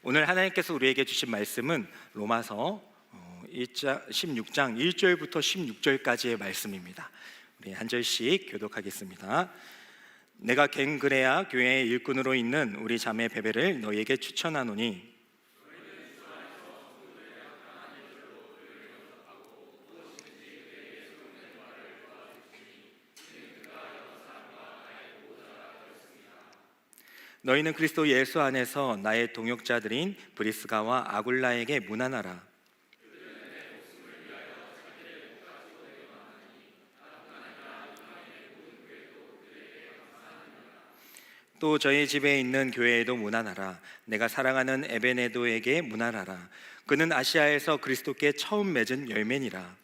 오늘 하나님께서 우리에게 주신 말씀은 로마서 16장 1절부터 16절까지의 말씀입니다. 우리 한 절씩 교독하겠습니다. 내가 갱그레아 교회의 일꾼으로 있는 우리 자매 베베를 너희에게 추천하노니 너희는 그리스도 예수 안에서 나의 동역자들인 브리스가와 아굴라에게 문안하라. 또 저희 집에 있는 교회에도 문안하라. 내가 사랑하는 에베네도에게 문안하라. 그는 아시아에서 그리스도께 처음 맺은 열매니라.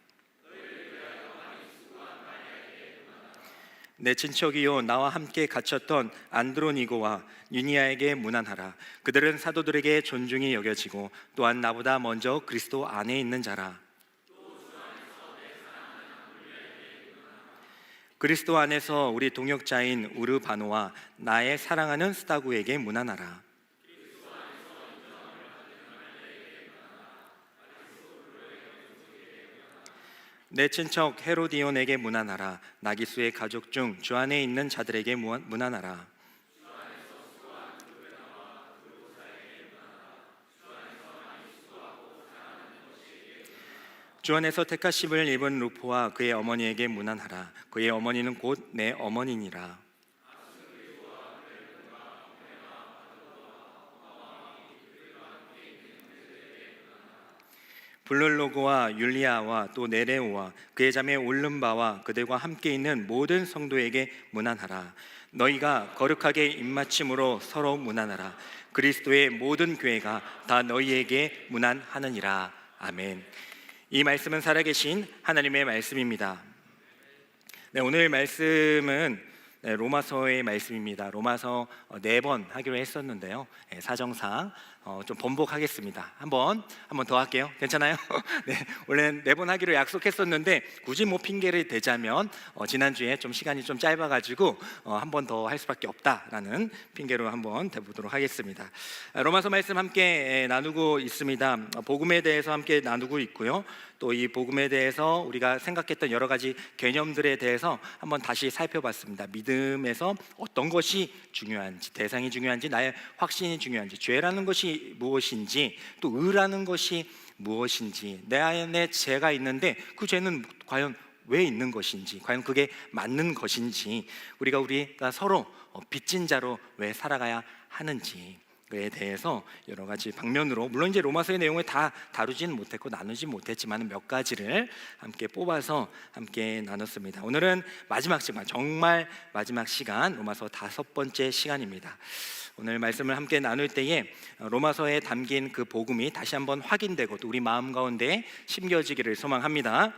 내 친척이요 나와 함께 갇혔던 안드로니고와 유니아에게 문안하라. 그들은 사도들에게 존중이 여겨지고 또한 나보다 먼저 그리스도 안에 있는 자라. 그리스도 안에서 우리 동역자인 우르바노와 나의 사랑하는 스타구에게 문안하라. 내 친척 헤로디온에게 문안하라. 나기수의 가족 중 주 안에 있는 자들에게 문안하라. 주 안에서 택하심을 입은 루포와 그의 어머니에게 문안하라. 그의 어머니는 곧 내 어머니니라. 블룰로고와 율리아와 또 네레오와 그의 자매 올름바와 그들과 함께 있는 모든 성도에게 문안하라. 너희가 거룩하게 입맞춤으로 서로 문안하라. 그리스도의 모든 교회가 다 너희에게 문안하느니라. 아멘. 이 말씀은 살아계신 하나님의 말씀입니다. 오늘 말씀은 로마서의 말씀입니다. 로마서 4번 하기로 했었는데요. 사정상 좀 번복하겠습니다. 한 번 더 할게요. 괜찮아요? 네, 원래는 4번 하기로 약속했었는데 굳이 핑계를 대자면 지난주에 좀 시간이 좀 짧아가지고 한 번 더 할 수밖에 없다라는 핑계로 한번 대보도록 하겠습니다. 로마서 말씀 함께 나누고 있습니다. 복음에 대해서 함께 나누고 있고요. 또 이 복음에 대해서 우리가 생각했던 여러 가지 개념들에 대해서 한번 다시 살펴봤습니다. 믿음에서 어떤 것이 중요한지, 대상이 중요한지, 나의 확신이 중요한지, 죄라는 것이 무엇인지, 또 의라는 것이 무엇인지, 내 안에 죄가 있는데 그 죄는 과연 왜 있는 것인지, 과연 그게 맞는 것인지, 우리가 서로 빚진 자로 왜 살아가야 하는지 에 대해서 여러 가지 방면으로, 물론 이제 로마서의 내용을 다 다루지는 못했고 나누지 못했지만 몇 가지를 함께 뽑아서 함께 나눴습니다. 오늘은 마지막 시간, 정말 마지막 시간, 로마서 5번째 시간입니다. 오늘 말씀을 함께 나눌 때에 로마서에 담긴 그 복음이 다시 한번 확인되고 또 우리 마음 가운데 심겨지기를 소망합니다.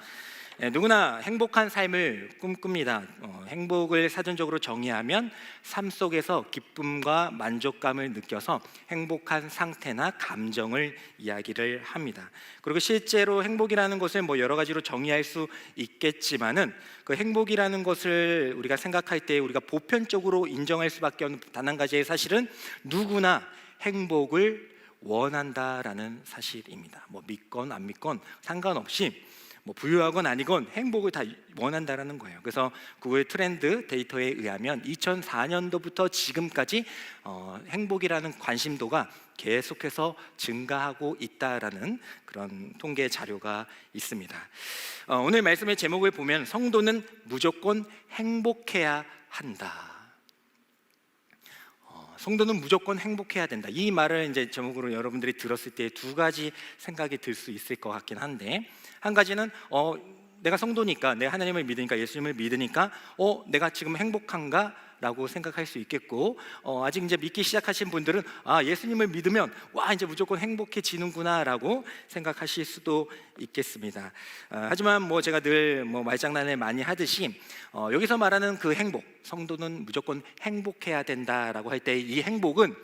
누구나 행복한 삶을 꿈꿉니다. 행복을 사전적으로 정의하면 삶 속에서 기쁨과 만족감을 느껴서 행복한 상태나 감정을 이야기를 합니다. 그리고 실제로 행복이라는 것을 여러 가지로 정의할 수 있겠지만은 그 행복이라는 것을 우리가 생각할 때 우리가 보편적으로 인정할 수밖에 없는 단 한 가지의 사실은 누구나 행복을 원한다라는 사실입니다. 믿건 안 믿건 상관없이 부유하건 아니건 행복을 다 원한다라는 거예요. 그래서 구글 트렌드 데이터에 의하면 2004년도부터 지금까지 행복이라는 관심도가 계속해서 증가하고 있다라는 그런 통계 자료가 있습니다. 오늘 말씀의 제목을 보면 성도는 무조건 행복해야 한다. 성도는 무조건 행복해야 된다. 이 말을 이제 제목으로 여러분들이 들었을 때 두 가지 생각이 들 수 있을 것 같긴 한데, 한 가지는 내가 성도니까, 내가 하나님을 믿으니까, 예수님을 믿으니까 내가 지금 행복한가? 라고 생각할 수 있겠고, 아직 이제 믿기 시작하신 분들은 예수님을 믿으면 이제 무조건 행복해지는구나 라고 생각하실 수도 있겠습니다. 하지만 제가 늘 말장난을 많이 하듯이 여기서 말하는 그 행복, 성도는 무조건 행복해야 된다라고 할 때 이 행복은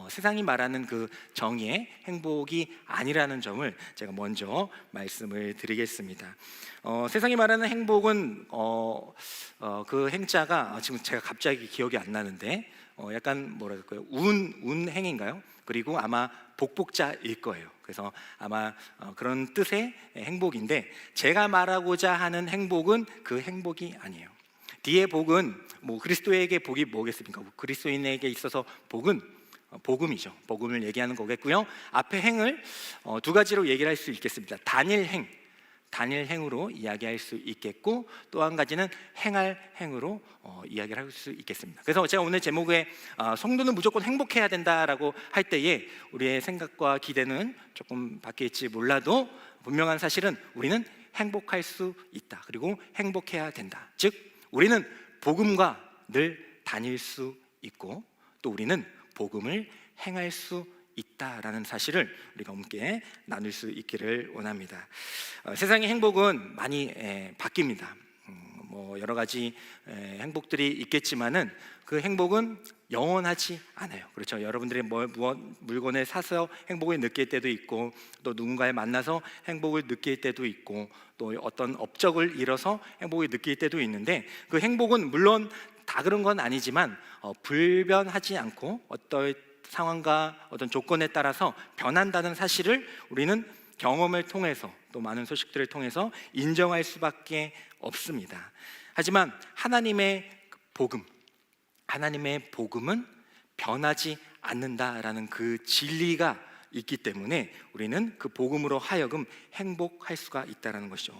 세상이 말하는 그 정의의 행복이 아니라는 점을 제가 먼저 말씀을 드리겠습니다. 세상이 말하는 행복은 그 행자가 지금 제가 갑자기 기억이 안 나는데 약간 운행인가요? 그리고 아마 복복자일 거예요. 그래서 아마 그런 뜻의 행복인데, 제가 말하고자 하는 행복은 그 행복이 아니에요. 뒤에 복은 그리스도에게 복이 뭐겠습니까? 그리스도인에게 있어서 복은 복음이죠. 복음을 얘기하는 거겠고요. 앞에 행을 두 가지로 얘기를 할 수 있겠습니다. 단일행으로 이야기할 수 있겠고, 또 한 가지는 행할 행으로 이야기를 할 수 있겠습니다. 그래서 제가 오늘 제목에 성도는 무조건 행복해야 된다라고 할 때에 우리의 생각과 기대는 조금 바뀔지 몰라도 분명한 사실은 우리는 행복할 수 있다, 그리고 행복해야 된다. 즉 우리는 복음과 늘 다닐 수 있고, 또 우리는 복음을 행할 수 있다라는 사실을 우리가 함께 나눌 수 있기를 원합니다. 세상의 행복은 많이 바뀝니다. 여러 가지 행복들이 있겠지만은 그 행복은 영원하지 않아요. 그렇죠? 여러분들이 물건을 사서 행복을 느낄 때도 있고, 또 누군가를 만나서 행복을 느낄 때도 있고, 또 어떤 업적을 이뤄서 행복을 느낄 때도 있는데, 그 행복은 물론 다 그런 건 아니지만 불변하지 않고 어떤 상황과 어떤 조건에 따라서 변한다는 사실을 우리는 경험을 통해서, 또 많은 소식들을 통해서 인정할 수밖에 없습니다. 하지만 하나님의 복음은 변하지 않는다라는 그 진리가 있기 때문에 우리는 그 복음으로 하여금 행복할 수가 있다는 것이죠.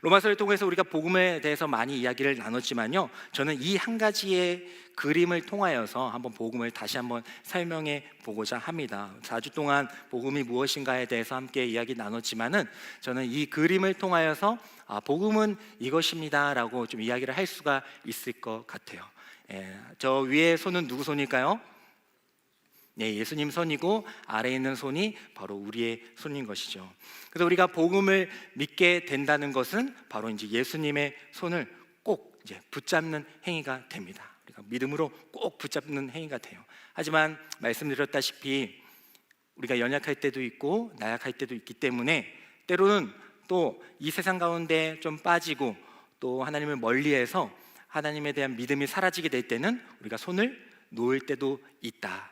로마서를 통해서 우리가 복음에 대해서 많이 이야기를 나눴지만요, 저는 이 한 가지의 그림을 통하여서 한번 복음을 다시 한번 설명해 보고자 합니다. 4주 동안 복음이 무엇인가에 대해서 함께 이야기 나눴지만은 저는 이 그림을 통하여서 복음은 이것입니다 라고 좀 이야기를 할 수가 있을 것 같아요. 저 위에 손은 누구 손일까요? 네, 예수님 손이고 아래에 있는 손이 바로 우리의 손인 것이죠. 그래서 우리가 복음을 믿게 된다는 것은 바로 이제 예수님의 손을 꼭 이제 붙잡는 행위가 됩니다. 우리가 믿음으로 꼭 붙잡는 행위가 돼요. 하지만 말씀드렸다시피 우리가 연약할 때도 있고 나약할 때도 있기 때문에 때로는 또 이 세상 가운데 좀 빠지고 또 하나님을 멀리해서 하나님에 대한 믿음이 사라지게 될 때는 우리가 손을 놓을 때도 있다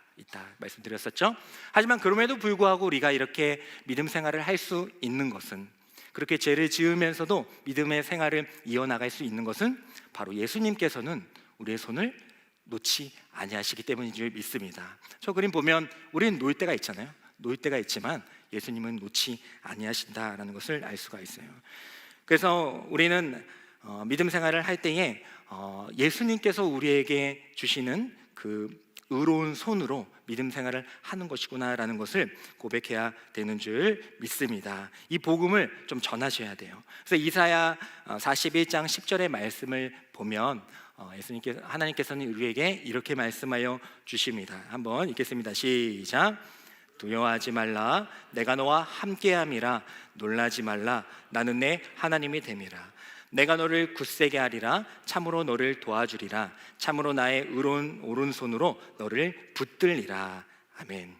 말씀드렸었죠. 하지만 그럼에도 불구하고 우리가 이렇게 믿음 생활을 할 수 있는 것은, 그렇게 죄를 지으면서도 믿음의 생활을 이어나갈 수 있는 것은 바로 예수님께서는 우리의 손을 놓지 아니하시기 때문인 줄 믿습니다. 저 그림 보면 우리는 놓을 때가 있잖아요. 놓을 때가 있지만 예수님은 놓지 아니하신다라는 것을 알 수가 있어요. 그래서 우리는 믿음 생활을 할 때에 예수님께서 우리에게 주시는 그 의로운 손으로 믿음 생활을 하는 것이구나라는 것을 고백해야 되는 줄 믿습니다. 이 복음을 좀 전하셔야 돼요. 그래서 이사야 41장 10절의 말씀을 보면 하나님께서는 우리에게 이렇게 말씀하여 주십니다. 한번 읽겠습니다. 시작. 두려워하지 말라, 내가 너와 함께함이라. 놀라지 말라, 나는 내 하나님이 됨이라. 내가 너를 굳세게 하리라. 참으로 너를 도와주리라. 참으로 나의 의로운 오른손으로 너를 붙들리라. 아멘.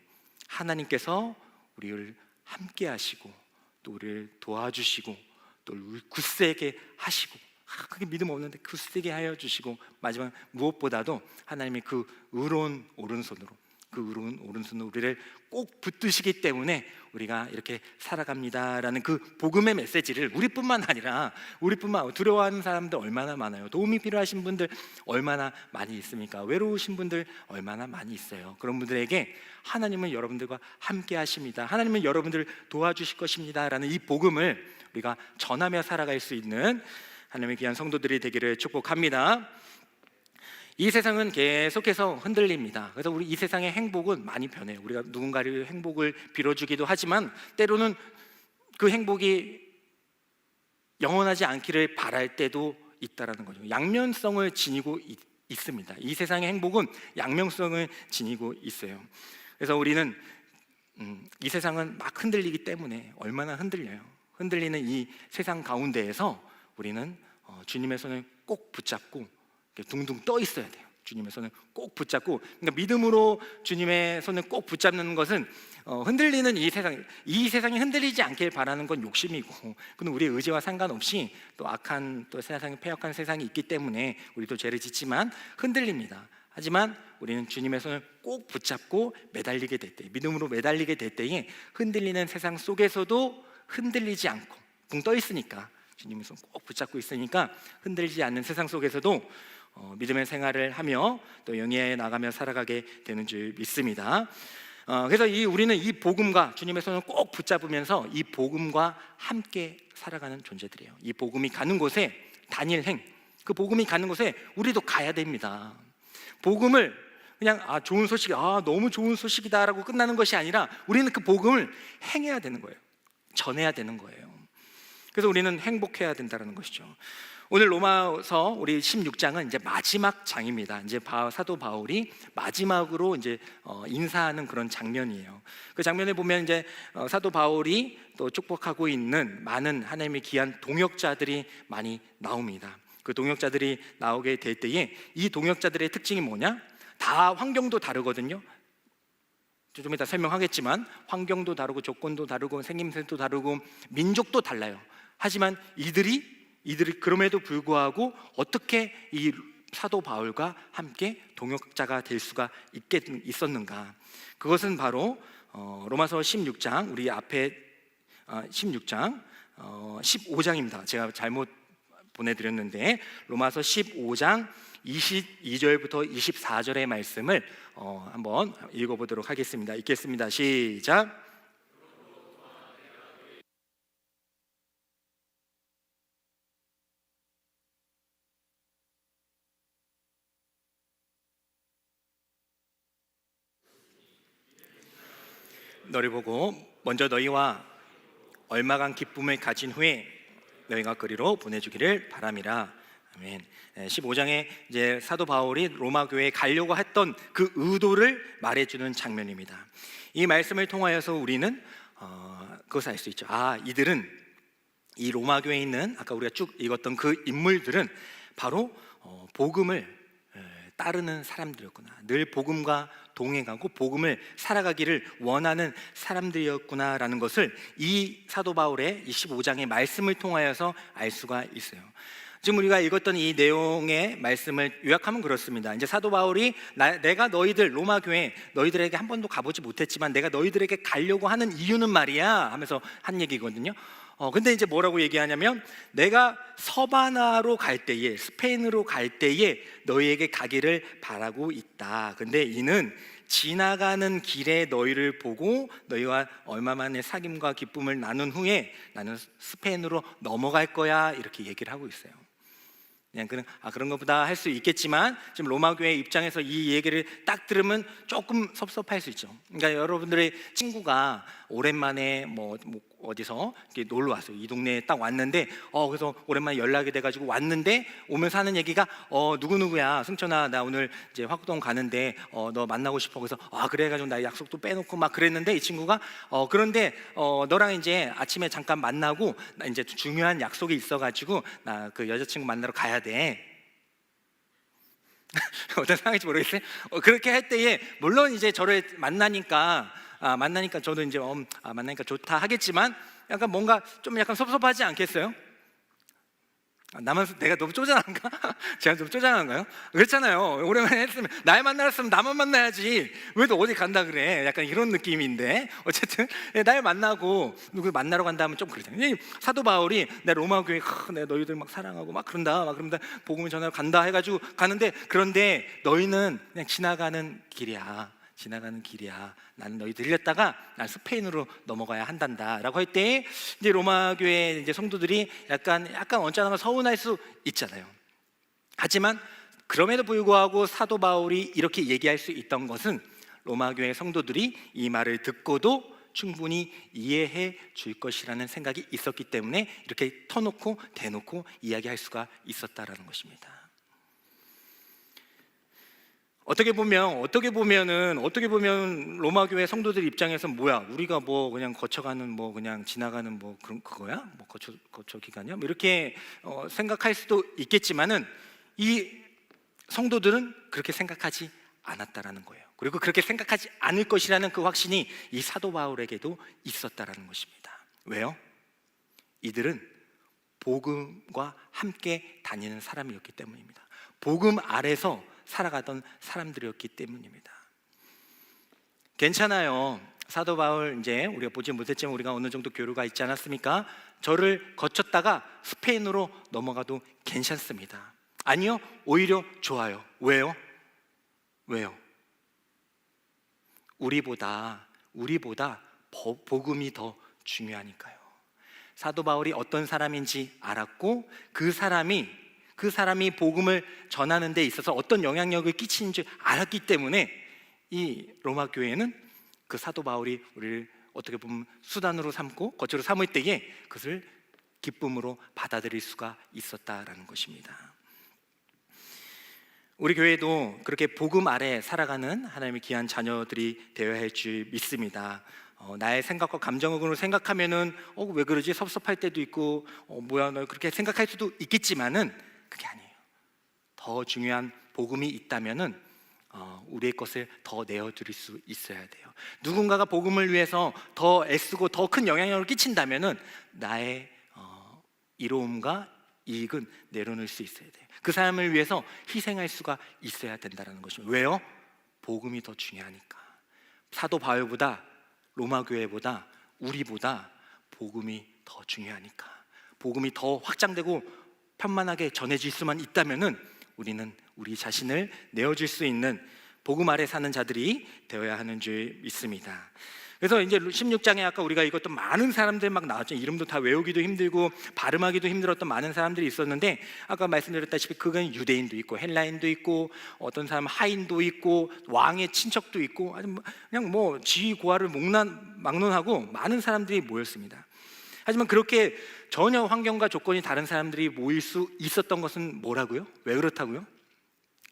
하나님께서 우리를 함께 하시고 또 우리를 도와주시고 또 우리를 굳세게 하시고, 그게 믿음 없는데 굳세게 하여 주시고, 마지막 무엇보다도 하나님의 그 의로운 오른손으로 우리를 꼭 붙드시기 때문에 우리가 이렇게 살아갑니다라는 그 복음의 메시지를 우리뿐만 아니라 두려워하는 사람들 얼마나 많아요. 도움이 필요하신 분들 얼마나 많이 있습니까? 외로우신 분들 얼마나 많이 있어요. 그런 분들에게 하나님은 여러분들과 함께 하십니다, 하나님은 여러분들을 도와주실 것입니다 라는 이 복음을 우리가 전하며 살아갈 수 있는 하나님의 귀한 성도들이 되기를 축복합니다. 이 세상은 계속해서 흔들립니다. 그래서 우리 이 세상의 행복은 많이 변해요. 우리가 누군가를 행복을 빌어주기도 하지만 때로는 그 행복이 영원하지 않기를 바랄 때도 있다라는 거죠. 양면성을 지니고 있습니다. 이 세상의 행복은 양면성을 지니고 있어요. 그래서 우리는 이 세상은 막 흔들리기 때문에 얼마나 흔들려요. 흔들리는 이 세상 가운데에서 우리는 주님의 손을 꼭 붙잡고 둥둥 떠 있어야 돼요. 주님의 손을 꼭 붙잡고, 그러니까 믿음으로 주님의 손을 꼭 붙잡는 것은 흔들리는 이 세상이 흔들리지 않길 바라는 건 욕심이고, 그건 우리의 의지와 상관없이 또 악한 또 세상이 폐역한 세상이 있기 때문에 우리도 죄를 짓지만 흔들립니다. 하지만 우리는 주님의 손을 꼭 붙잡고 매달리게 될 때, 믿음으로 매달리게 될 때에 흔들리는 세상 속에서도 흔들리지 않고, 붕 떠 있으니까, 주님의 손 꼭 붙잡고 있으니까 흔들리지 않는 세상 속에서도 믿음의 생활을 하며 또 영예에 나가며 살아가게 되는 줄 믿습니다. 그래서 우리는 이 복음과 주님의 손을 꼭 붙잡으면서 이 복음과 함께 살아가는 존재들이에요. 이 복음이 가는 곳에 단일행, 그 복음이 가는 곳에 우리도 가야 됩니다. 복음을 그냥 좋은 소식, 너무 좋은 소식이다라고 끝나는 것이 아니라 우리는 그 복음을 행해야 되는 거예요. 전해야 되는 거예요. 그래서 우리는 행복해야 된다는 것이죠. 오늘 로마서 우리 16장은 이제 마지막 장입니다. 이제 사도 바울이 마지막으로 이제 인사하는 그런 장면이에요. 그 장면에 보면 이제 사도 바울이 또 축복하고 있는 많은 하나님의 귀한 동역자들이 많이 나옵니다. 그 동역자들이 나오게 될 때에 이 동역자들의 특징이 뭐냐? 다 환경도 다르거든요. 좀 이따 설명하겠지만 환경도 다르고 조건도 다르고 생김새도 다르고 민족도 달라요. 하지만 이들이 그럼에도 불구하고 어떻게 이 사도 바울과 함께 동역자가 될 수가 있었는가? 그것은 바로 로마서 16장, 우리 앞에 16장 15장입니다. 제가 잘못 보내드렸는데 로마서 15장 22절부터 24절의 말씀을 한번 읽어보도록 하겠습니다. 읽겠습니다. 시작. 너를 보고 먼저 너희와 얼마간 기쁨을 가진 후에 너희가 그리로 보내주기를 바람이라. 아멘. 15장에 이제 사도 바울이 로마 교회에 가려고 했던 그 의도를 말해주는 장면입니다. 이 말씀을 통하여서 우리는 그것을 알 수 있죠. 이들은, 이 로마 교회에 있는 아까 우리가 쭉 읽었던 그 인물들은 바로 복음을 따르는 사람들이었구나. 늘 복음과 동행하고 복음을 살아가기를 원하는 사람들이었구나라는 것을 이 사도 바울의 15장의 말씀을 통하여서 알 수가 있어요. 지금 우리가 읽었던 이 내용의 말씀을 요약하면 그렇습니다. 이제 사도 바울이 내가 너희들 로마 교회 너희들에게 한 번도 가보지 못했지만 내가 너희들에게 가려고 하는 이유는 말이야 하면서 한 얘기거든요. 근데 이제 뭐라고 얘기하냐면 내가 서바나로 갈 때에, 스페인으로 갈 때에 너희에게 가기를 바라고 있다. 근데 이는 지나가는 길에 너희를 보고 너희와 얼마 만에 사귐과 기쁨을 나눈 후에 나는 스페인으로 넘어갈 거야, 이렇게 얘기를 하고 있어요. 그냥 그런 것보다 할 수 있겠지만 지금 로마 교회 입장에서 이 얘기를 딱 들으면 조금 섭섭할 수 있죠. 그러니까 여러분들의 친구가 오랜만에 뭐 어디서 이렇게 놀러 왔어요. 이 동네에 딱 왔는데 그래서 오랜만에 연락이 돼가지고 왔는데 오면서 하는 얘기가 누구누구야, 승천아, 나 오늘 이제 화곡동 가는데 너 만나고 싶어. 그래서 그래가지고 나 약속도 빼놓고 막 그랬는데 이 친구가 그런데 너랑 이제 아침에 잠깐 만나고 나 이제 중요한 약속이 있어가지고 나 그 여자친구 만나러 가야 돼. 어떤 상황인지 모르겠어요. 그렇게 할 때에 물론 이제 저를 만나니까 저도 이제 만나니까 좋다 하겠지만 약간 뭔가 좀 약간 섭섭하지 않겠어요? 내가 너무 쪼잔한가? 제가 좀 쪼잔한가요? 그렇잖아요. 오랜만에 했으면 날 만났으면 나만 만나야지 왜 또 어디 간다 그래? 약간 이런 느낌인데 어쨌든 날 만나고 누구 만나러 간다 하면 좀 그렇잖아요. 사도 바울이 내 로마 교회 내가 너희들 막 사랑하고 막 그런다 복음을 전하러 간다 해가지고 가는데, 그런데 너희는 그냥 지나가는 길이야. 나는 너희 들렸다가 난 스페인으로 넘어가야 한단다라고 할 때 이제 로마 교회 이제 성도들이 약간 언짢아서 서운할 수 있잖아요. 하지만 그럼에도 불구하고 사도 바울이 이렇게 얘기할 수 있던 것은 로마 교회 성도들이 이 말을 듣고도 충분히 이해해 줄 것이라는 생각이 있었기 때문에 이렇게 터놓고 대놓고 이야기할 수가 있었다라는 것입니다. 어떻게 보면 로마 교회 성도들 입장에서 뭐야, 우리가 뭐 그냥 거쳐가는 뭐 그냥 지나가는 뭐 그거야, 뭐 거쳐 기간이야, 뭐 이렇게 생각할 수도 있겠지만은 이 성도들은 그렇게 생각하지 않았다라는 거예요. 그리고 그렇게 생각하지 않을 것이라는 그 확신이 이 사도 바울에게도 있었다라는 것입니다. 왜요? 이들은 복음과 함께 다니는 사람이었기 때문입니다. 복음 아래서 살아가던 사람들이었기 때문입니다. 괜찮아요. 사도 바울 이제 우리가 보지 못했지만 우리가 어느 정도 교류가 있지 않았습니까? 저를 거쳤다가 스페인으로 넘어가도 괜찮습니다. 아니요, 오히려 좋아요. 왜요? 우리보다 복음이 더 중요하니까요. 사도 바울이 어떤 사람인지 알았고 그 사람이 복음을 전하는 데 있어서 어떤 영향력을 끼치는 줄 알았기 때문에 이 로마 교회는 그 사도 바울이 우리를 어떻게 보면 수단으로 삼고 거처로 삼을 때에 그것을 기쁨으로 받아들일 수가 있었다라는 것입니다. 우리 교회도 그렇게 복음 아래 살아가는 하나님의 귀한 자녀들이 되어야 할 줄 믿습니다. 나의 생각과 감정으로 생각하면은 왜 그러지? 섭섭할 때도 있고 뭐야 너 그렇게 생각할 수도 있겠지만은 그게 아니에요. 더 중요한 복음이 있다면은 우리의 것을 더 내어드릴 수 있어야 돼요. 누군가가 복음을 위해서 더 애쓰고 더 큰 영향력을 끼친다면은 나의 이로움과 이익은 내려놓을 수 있어야 돼요. 그 사람을 위해서 희생할 수가 있어야 된다는 것입니다. 왜요? 복음이 더 중요하니까. 사도 바울보다 로마 교회보다 우리보다 복음이 더 중요하니까. 복음이 더 확장되고 편만하게 전해질 수만 있다면은 우리는 우리 자신을 내어줄 수 있는 복음 아래 사는 자들이 되어야 하는 줄 믿습니다. 그래서 이제 16장에 아까 우리가 이것도 많은 사람들 막 나왔죠. 이름도 다 외우기도 힘들고 발음하기도 힘들었던 많은 사람들이 있었는데 아까 말씀드렸다시피 그건 유대인도 있고 헬라인도 있고 어떤 사람은 하인도 있고 왕의 친척도 있고 그냥 뭐 지위 고하를 막론하고 많은 사람들이 모였습니다. 하지만 그렇게 전혀 환경과 조건이 다른 사람들이 모일 수 있었던 것은 뭐라고요? 왜 그렇다고요?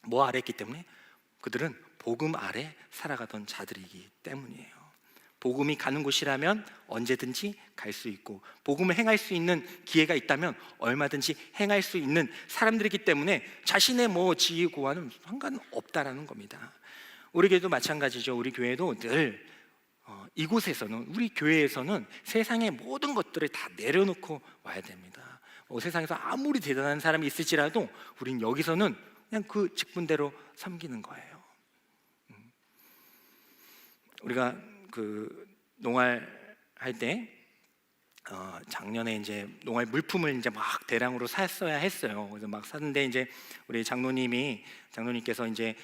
뭐 아래 있기 때문에? 그들은 복음 아래 살아가던 자들이기 때문이에요. 복음이 가는 곳이라면 언제든지 갈 수 있고 복음을 행할 수 있는 기회가 있다면 얼마든지 행할 수 있는 사람들이기 때문에 자신의 지위 고하는 상관없다라는 겁니다. 우리 교회도 마찬가지죠. 우리 교회도 늘 이곳에서는 우리 교회에서는 세상의 모든 것들을 다 내려놓고 와야 됩니다. 세상에서 아무리 대단한 사람이 있을지라도 우린 여기서는 그냥 그 직분대로 섬기는 거예요. 우리가 그 농활 할 때 작년에 이제 농활 물품을 이제 막 대량으로 샀어야 했어요. 그래서 막 샀는데 이제 우리 장로님께서 이제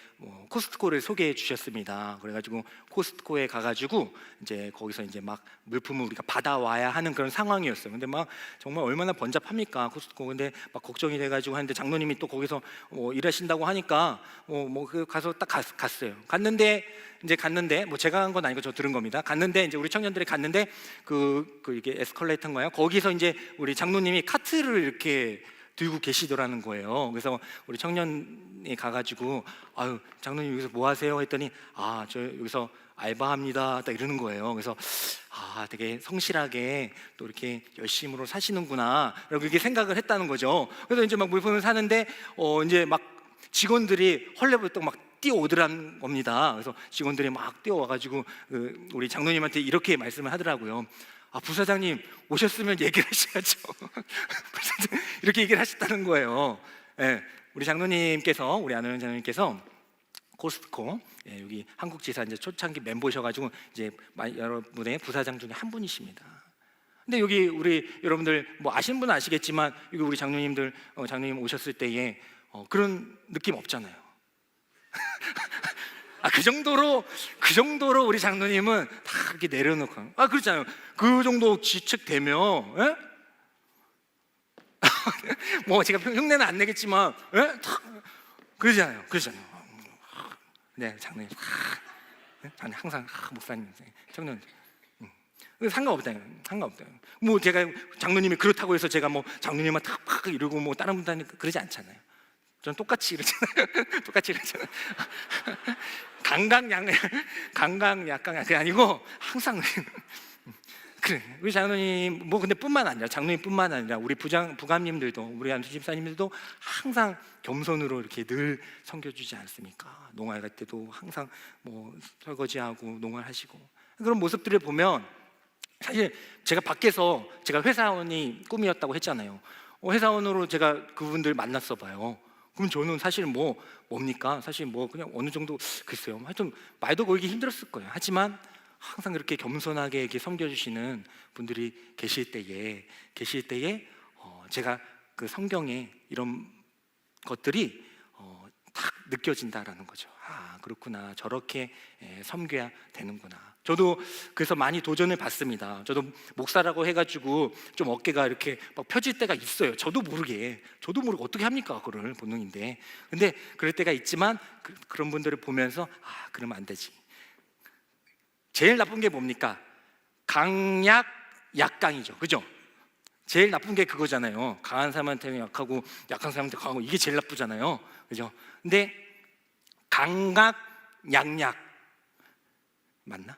코스트코를 소개해 주셨습니다. 그래가지고 코스트코에 가가지고 이제 거기서 이제 막 물품을 우리가 받아와야 하는 그런 상황이었어요. 근데 막 정말 얼마나 번잡합니까 코스트코. 근데 막 걱정이 돼가지고 하는데 장로님이 또 거기서 일하신다고 하니까 가서 딱 갔어요. 갔는데 제가 간 건 아니고 저 들은 겁니다. 갔는데 이제 우리 청년들이 갔는데 이게 에스컬레이터인가요? 거기서 이제 우리 장로님이 카트를 이렇게 들고 계시더라는 거예요. 그래서 우리 청년이 가가지고 장로님 여기서 뭐 하세요? 했더니 저 여기서 알바합니다. 딱 이러는 거예요. 그래서 되게 성실하게 또 이렇게 열심으로 사시는구나 라고 이렇게 생각을 했다는 거죠. 그래서 이제 막 물품을 사는데 이제 막 직원들이 헐레벌떡 막 뛰어오더란 겁니다. 그래서 직원들이 막 뛰어와가지고 우리 장로님한테 이렇게 말씀을 하더라고요. 부사장님 오셨으면 얘기를 하셔야죠. 이렇게 얘기를 하셨다는 거예요. 네, 우리 아는 장로님께서 코스트코 여기 한국지사 이제 초창기 멤버셔가지고 이제 여러분의 부사장 중에 한 분이십니다. 근데 여기 우리 여러분들 아시는 분은 아시겠지만 여기 우리 장로님 오셨을 때에 그런 느낌 없잖아요. 그 정도로 우리 장로님은 다 이렇게 내려놓고 그렇잖아요. 그 정도 지책되면 제가 흉내는 안 내겠지만 그러잖아요. 네, 장로님 항상 목사님 청년 상관없다. 제가 장로님이 그렇다고 해서 제가 장로님만 탁 이러고 다른 분들은 그러지 않잖아요. 전 똑같이 이러잖아요. 강강약강 그게 아니고 항상 그래. 우리 장로님 근데 뿐만 아니라 장로님뿐만 아니라 우리 부감님들도 우리 안수 집사님들도 항상 겸손으로 이렇게 늘 섬겨주지 않습니까? 농활 갈 때도 항상 설거지하고 농활하시고 그런 모습들을 보면 사실 제가 회사원이 꿈이었다고 했잖아요. 회사원으로 제가 그분들 만났어 봐요. 그럼 저는 사실 뭡니까? 사실 뭐 그냥 어느 정도 글쎄요. 하여튼 말도 걸기 힘들었을 거예요. 하지만 항상 그렇게 겸손하게 이렇게 섬겨주시는 분들이 계실 때에 제가 그 성경에 이런 것들이 딱 느껴진다라는 거죠. 아, 그렇구나. 저렇게 섬겨야 되는구나. 저도 그래서 많이 도전을 받습니다. 저도 목사라고 해가지고 좀 어깨가 이렇게 막 펴질 때가 있어요. 저도 모르게 어떻게 합니까? 그거를 본능인데. 근데 그럴 때가 있지만 그런 분들을 보면서 아, 그러면 안 되지. 제일 나쁜 게 뭡니까? 강약 약강이죠. 그죠? 제일 나쁜 게 그거잖아요. 강한 사람한테는 약하고 약한 사람한테 강하고, 이게 제일 나쁘잖아요. 그죠? 근데 강각 양약 맞나?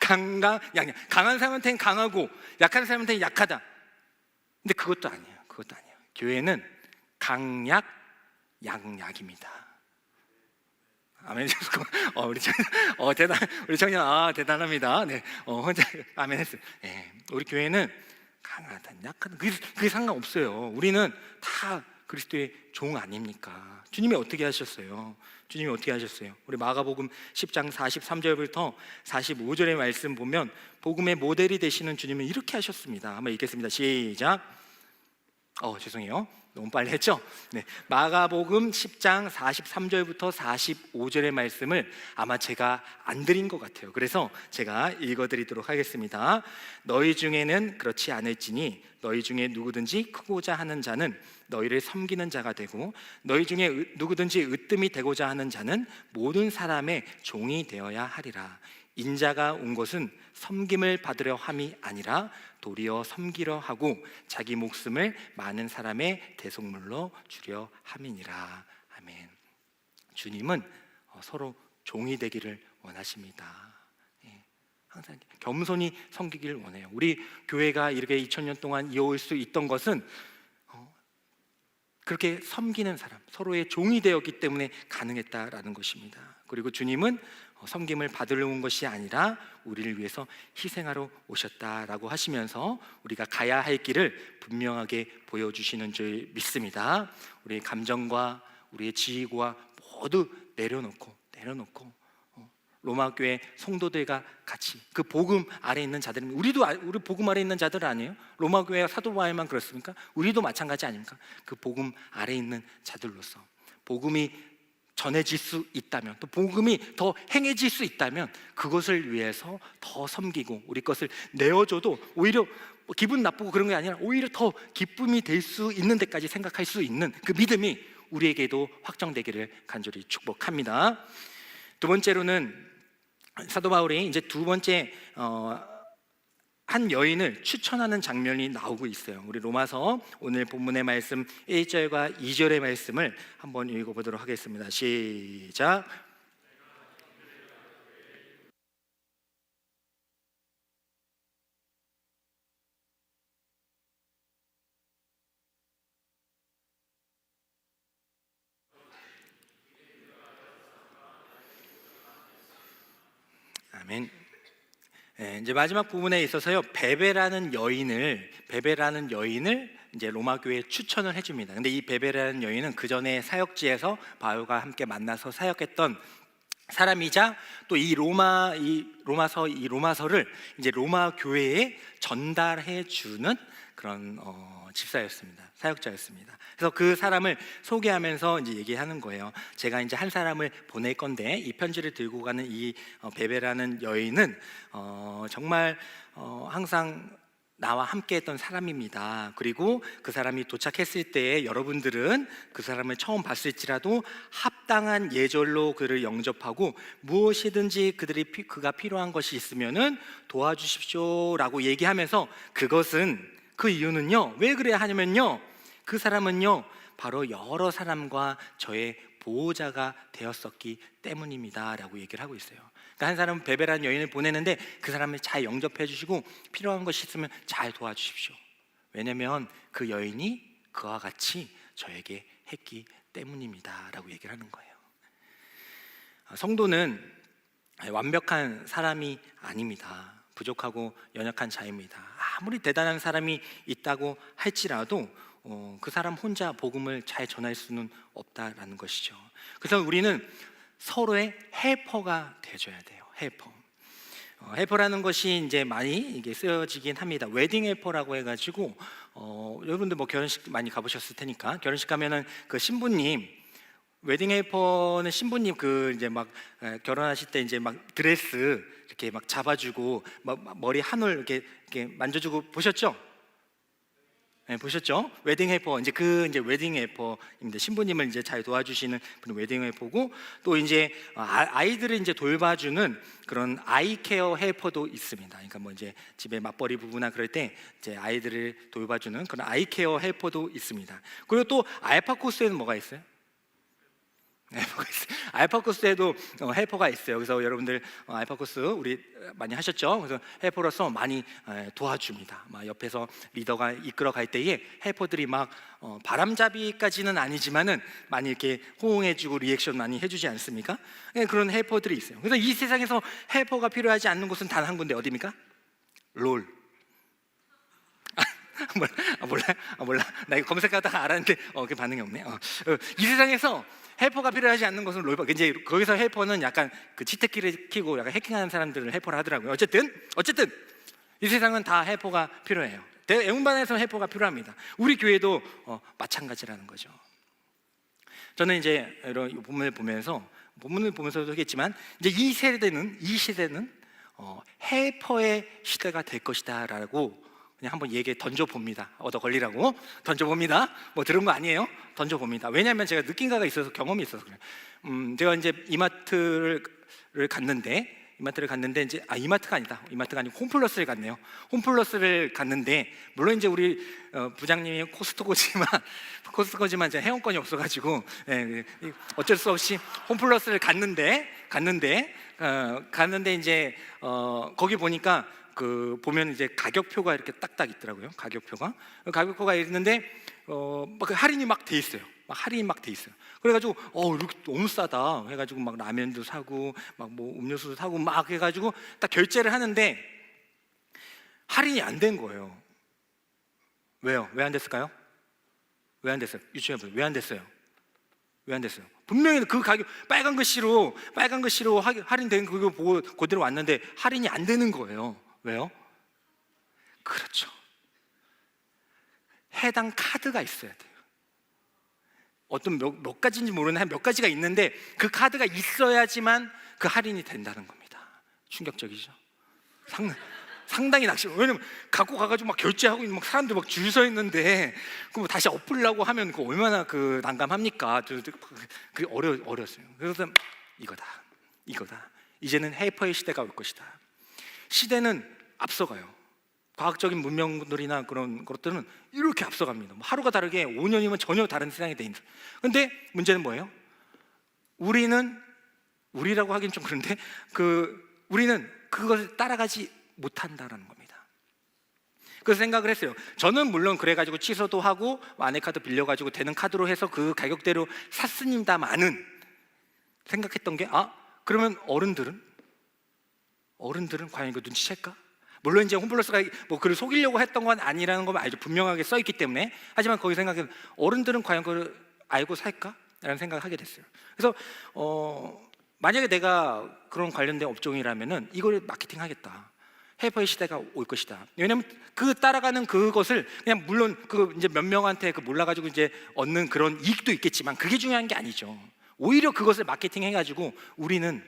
강각 양약. 강한 사람한테는 강하고 약한 사람한테는 약하다. 근데 그것도 아니에요. 교회는 강약 양약입니다. 아멘. 우리 청년 대단합니다. 네, 혼자 아멘 했어요. 네, 우리 교회는 강하다, 약하다 그게 상관없어요. 우리는 다 그리스도의 종 아닙니까? 주님이 어떻게 하셨어요? 우리 마가복음 10장 43절부터 45절의 말씀 보면 복음의 모델이 되시는 주님은 이렇게 하셨습니다. 한번 읽겠습니다. 시작. 죄송해요. 너무 빨리 했죠? 네, 마가복음 10장 43절부터 45절의 말씀을 아마 제가 안 드린 것 같아요. 그래서 제가 읽어드리도록 하겠습니다. 너희 중에는 그렇지 않을지니 너희 중에 누구든지 크고자 하는 자는 너희를 섬기는 자가 되고 너희 중에 누구든지 으뜸이 되고자 하는 자는 모든 사람의 종이 되어야 하리라. 인자가 온 것은 섬김을 받으려 함이 아니라 도리어 섬기려 하고 자기 목숨을 많은 사람의 대속물로 주려 함이니라. 아멘. 주님은 서로 종이 되기를 원하십니다. 항상 겸손히 섬기기를 원해요. 우리 교회가 이렇게 2000년 동안 이어올 수 있던 것은 그렇게 섬기는 사람, 서로의 종이 되었기 때문에 가능했다라는 것입니다. 그리고 주님은 섬김을 받으러 온 것이 아니라 우리를 위해서 희생하러 오셨다라고 하시면서 우리가 가야 할 길을 분명하게 보여주시는 줄 믿습니다. 우리의 감정과 우리의 지위와 모두 내려놓고 로마 교회 성도들과 같이 그 복음 아래 있는 자들은 우리 복음 아래 있는 자들 아니에요? 로마 교회 사도 바울만 그렇습니까? 우리도 마찬가지 아닙니까? 그 복음 아래 있는 자들로서 복음이 전해질 수 있다면, 또 복음이 더 행해질 수 있다면 그것을 위해서 더 섬기고 우리 것을 내어줘도 오히려 기분 나쁘고 그런 게 아니라 오히려 더 기쁨이 될 수 있는 데까지 생각할 수 있는 그 믿음이 우리에게도 확정되기를 간절히 축복합니다. 두 번째로는 사도 바울이 이제 두 번째 한 여인을 추천하는 장면이 나오고 있어요. 우리 로마서 오늘 본문의 말씀 1절과 2절의 말씀을 한번 읽어보도록 하겠습니다. 시작. 아멘. 이제 마지막 부분에 있어서요, 베베라는 여인을 이제 로마 교회에 추천을 해줍니다. 근데 이 베베라는 여인은 그 전에 사역지에서 바울과 함께 만나서 사역했던 사람이자 또 이 로마서를 이제 로마 교회에 전달해 주는 그런 집사였습니다. 사역자였습니다. 그래서 그 사람을 소개하면서 이제 얘기하는 거예요. 제가 이제 한 사람을 보낼 건데 이 편지를 들고 가는 이 베베라는 여인은 정말 항상 나와 함께 했던 사람입니다. 그리고 그 사람이 도착했을 때 여러분들은 그 사람을 처음 봤을지라도 합당한 예절로 그를 영접하고 무엇이든지 그가 필요한 것이 있으면은 도와주십시오라고 얘기하면서 그 이유는요, 왜 그래야 하냐면요, 그 사람은요 바로 여러 사람과 저의 보호자가 되었었기 때문입니다 라고 얘기를 하고 있어요. 그러니까 한 사람은 베베라는 여인을 보내는데 그 사람을 잘 영접해 주시고 필요한 것이 있으면 잘 도와주십시오. 왜냐하면 그 여인이 그와 같이 저에게 했기 때문입니다 라고 얘기를 하는 거예요. 성도는 완벽한 사람이 아닙니다. 부족하고 연약한 자입니다. 아무리 대단한 사람이 있다고 할지라도 그 사람 혼자 복음을 잘 전할 수는 없다라는 것이죠. 그래서 우리는 서로의 헬퍼가 되어줘야 돼요. 헬퍼. 헬퍼라는 것이 이제 많이 이게 쓰여지긴 합니다. 웨딩 헬퍼라고 해가지고 여러분들 뭐 결혼식 많이 가보셨을 테니까 결혼식 가면은 그 신부님, 웨딩 헬퍼는 신부님 그 이제 막 결혼하실 때 이제 막 드레스 이렇게 막 잡아주고 막 머리 한올 이렇게 만져주고 보셨죠? 네, 보셨죠? 웨딩 헬퍼 이제 웨딩 헬퍼입니다. 신부님을 이제 잘 도와주시는 분이 웨딩 헬퍼고, 또 이제 아이들을 이제 돌봐주는 그런 아이 케어 헬퍼도 있습니다. 그러니까 뭐 이제 집에 맞벌이 부부나 그럴 때 이제 아이들을 돌봐주는 그런 아이 케어 헬퍼도 있습니다. 그리고 또 알파 코스에는 뭐가 있어요? 알파 코스에도 헬퍼가 있어요. 그래서 여러분들 알파 코스 우리 많이 하셨죠? 그래서 헬퍼로서 많이 도와줍니다. 막 옆에서 리더가 이끌어 갈 때에 헬퍼들이 막 바람잡이까지는 아니지만은 많이 이렇게 호응해주고 리액션 많이 해주지 않습니까? 그런 헬퍼들이 있어요. 그래서 이 세상에서 헬퍼가 필요하지 않는 곳은 단 한 군데, 어디입니까? 롤. 몰라. 나 이거 검색하다가 알았는데 그 반응이 없네. 이 세상에서 헬퍼가 필요하지 않는 것은 롤. 이제 거기서 헬퍼는 약간 그 치트키를 키고 약간 해킹하는 사람들을 헬퍼를 하더라고요. 어쨌든 이 세상은 다 헬퍼가 필요해요. 애운반에서 헬퍼가 필요합니다. 우리 교회도 마찬가지라는 거죠. 저는 이제 이런 본문을 보면서도 하겠지만 이제 이 시대는 헬퍼의 시대가 될 것이다라고 그냥 한번 얘기 던져봅니다. 얻어 걸리라고 던져봅니다. 뭐 들은 거 아니에요? 던져봅니다. 왜냐하면 제가 느낀 바가 있어서, 경험이 있어서 그래요. 제가 이제 이마트를 갔는데 이제 이마트가 아니고 홈플러스를 갔네요. 홈플러스를 갔는데 물론 이제 우리 부장님이 코스트코지만 제가 회원권이 없어가지고 어쩔 수 없이 홈플러스를 갔는데 이제 거기 보니까 보면 이제 가격표가 이렇게 딱딱 있더라고요. 가격표가 있는데 막 할인이 막 돼 있어요. 그래가지고 이렇게 너무 싸다 해가지고 막 라면도 사고 막 뭐 음료수도 사고 막 해가지고 딱 결제를 하는데 할인이 안 된 거예요. 왜요? 왜 안 됐을까요? 왜 안 됐어요? 유치원분 왜 안 됐어요? 분명히 그 가격 빨간 글씨로 할인된 그거 보고 그대로 왔는데 할인이 안 되는 거예요. 왜요? 그렇죠. 해당 카드가 있어야 돼요. 어떤 몇 가지인지 모르는 한 몇 가지가 있는데 그 카드가 있어야지만 그 할인이 된다는 겁니다. 충격적이죠. 상당히 낙심. 왜냐면 갖고 가가지고 막 결제하고 있는 막 사람들 막 줄 서 있는데 그럼 다시 엎으려고 하면 그 얼마나 그 난감합니까? 그 어려웠어요. 그래서 이거다. 이제는 헬퍼의 시대가 올 것이다. 시대는 앞서가요. 과학적인 문명들이나 그런 것들은 이렇게 앞서갑니다. 하루가 다르게 5년이면 전혀 다른 세상이 돼 있는. 근데 문제는 뭐예요? 우리라고 하긴 좀 그런데 우리는 그것을 따라가지 못한다라는 겁니다. 그래서 생각을 했어요. 저는 물론 그래가지고 취소도 하고 안내카드 빌려가지고 되는 카드로 해서 그 가격대로 샀습니다만은 생각했던 게 그러면 어른들은 과연 이거 눈치챌까? 물론 이제 홈플러스가 뭐 그를 속이려고 했던 건 아니라는 건 알죠. 분명하게 써 있기 때문에. 하지만 거기 생각해 어른들은 과연 그걸 알고 살까? 라는 생각을 하게 됐어요. 그래서 만약에 내가 그런 관련된 업종이라면은 이걸 마케팅하겠다. 헬퍼의 시대가 올 것이다. 왜냐면 따라가는 그것을 그냥 물론 이제 몇 명한테 몰라가지고 이제 얻는 그런 이익도 있겠지만 그게 중요한 게 아니죠. 오히려 그것을 마케팅해가지고 우리는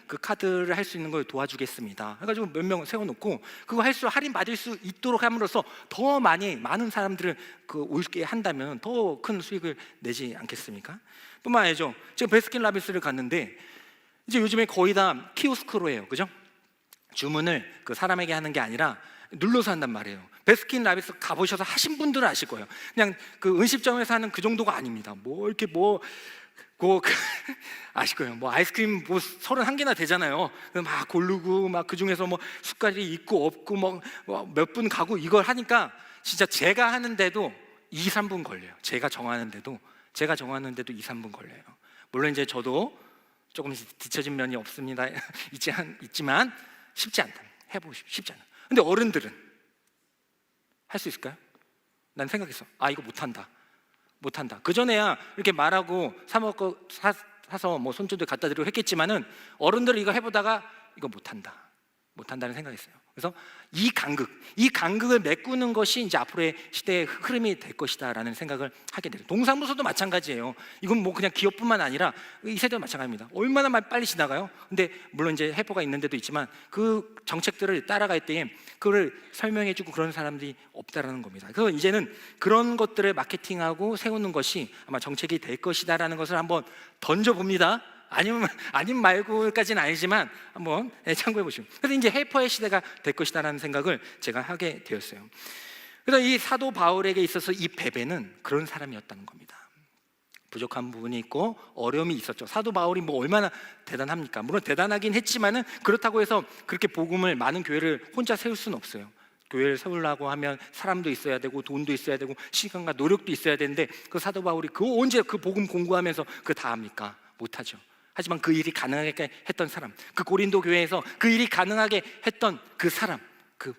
그 카드를 할 수 있는 걸 도와주겠습니다 해가지고 몇 명 세워놓고 그거 할인 받을 수 있도록 함으로써 더 많은 사람들을 오게 한다면 더 큰 수익을 내지 않겠습니까? 뿐만 아니죠. 지금 베스킨라빈스를 갔는데 이제 요즘에 거의 다 키오스크로 해요. 그죠? 주문을 사람에게 하는 게 아니라 눌러서 한단 말이에요. 베스킨라빈스 가보셔서 하신 분들은 아실 거예요. 그냥 은식점에서 하는 그 정도가 아닙니다. 아실 거예요. 뭐 아이스크림 31개나 되잖아요. 막 고르고 막 그 중에서 뭐 숟갈이 있고 없고 몇 분 가고 이걸 하니까 진짜 제가 하는데도 2-3분 걸려요. 제가 정하는데도 2-3분 걸려요. 물론 이제 저도 조금 뒤처진 면이 없습니다. 있지만 쉽지 않다. 해보고 쉽지 않아. 근데 할 수 있을까요? 난 생각했어. 이거 못한다. 그 전에야 이렇게 말하고 사서 뭐 손주들 갖다 드리고 했겠지만은 어른들이 이거 해보다가 이거 못한다는 생각했어요. 그래서 이 간극을 메꾸는 것이 이제 앞으로의 시대의 흐름이 될 것이다라는 생각을 하게 돼요. 동사무소도 마찬가지예요. 이건 뭐 그냥 기업뿐만 아니라 이 세대도 마찬가지입니다. 얼마나 빨리 지나가요? 근데 물론 이제 해포가 있는 데도 있지만 그 정책들을 따라갈 때에 그걸 설명해주고 그런 사람들이 없다라는 겁니다. 그래서 이제는 그런 것들을 마케팅하고 세우는 것이 아마 정책이 될 것이다라는 것을 한번 던져봅니다. 아님 말고까지는 아니지만 한번 참고해 보시면. 그래서 이제 헬퍼의 시대가 될 것이다라는 생각을 제가 하게 되었어요. 그래서 이 사도 바울에게 있어서 이 베베는 그런 사람이었다는 겁니다. 부족한 부분이 있고 어려움이 있었죠. 사도 바울이 뭐 얼마나 대단합니까? 물론 대단하긴 했지만은 그렇다고 해서 그렇게 복음을 많은 교회를 혼자 세울 수는 없어요. 교회를 세우려고 하면 사람도 있어야 되고 돈도 있어야 되고 시간과 노력도 있어야 되는데 그 사도 바울이 언제 그 복음 공부하면서 그거 다 합니까? 못하죠. 하지만 그 일이 가능하게 했던 사람, 그 고린도 교회에서 그 일이 가능하게 했던 그 사람, 그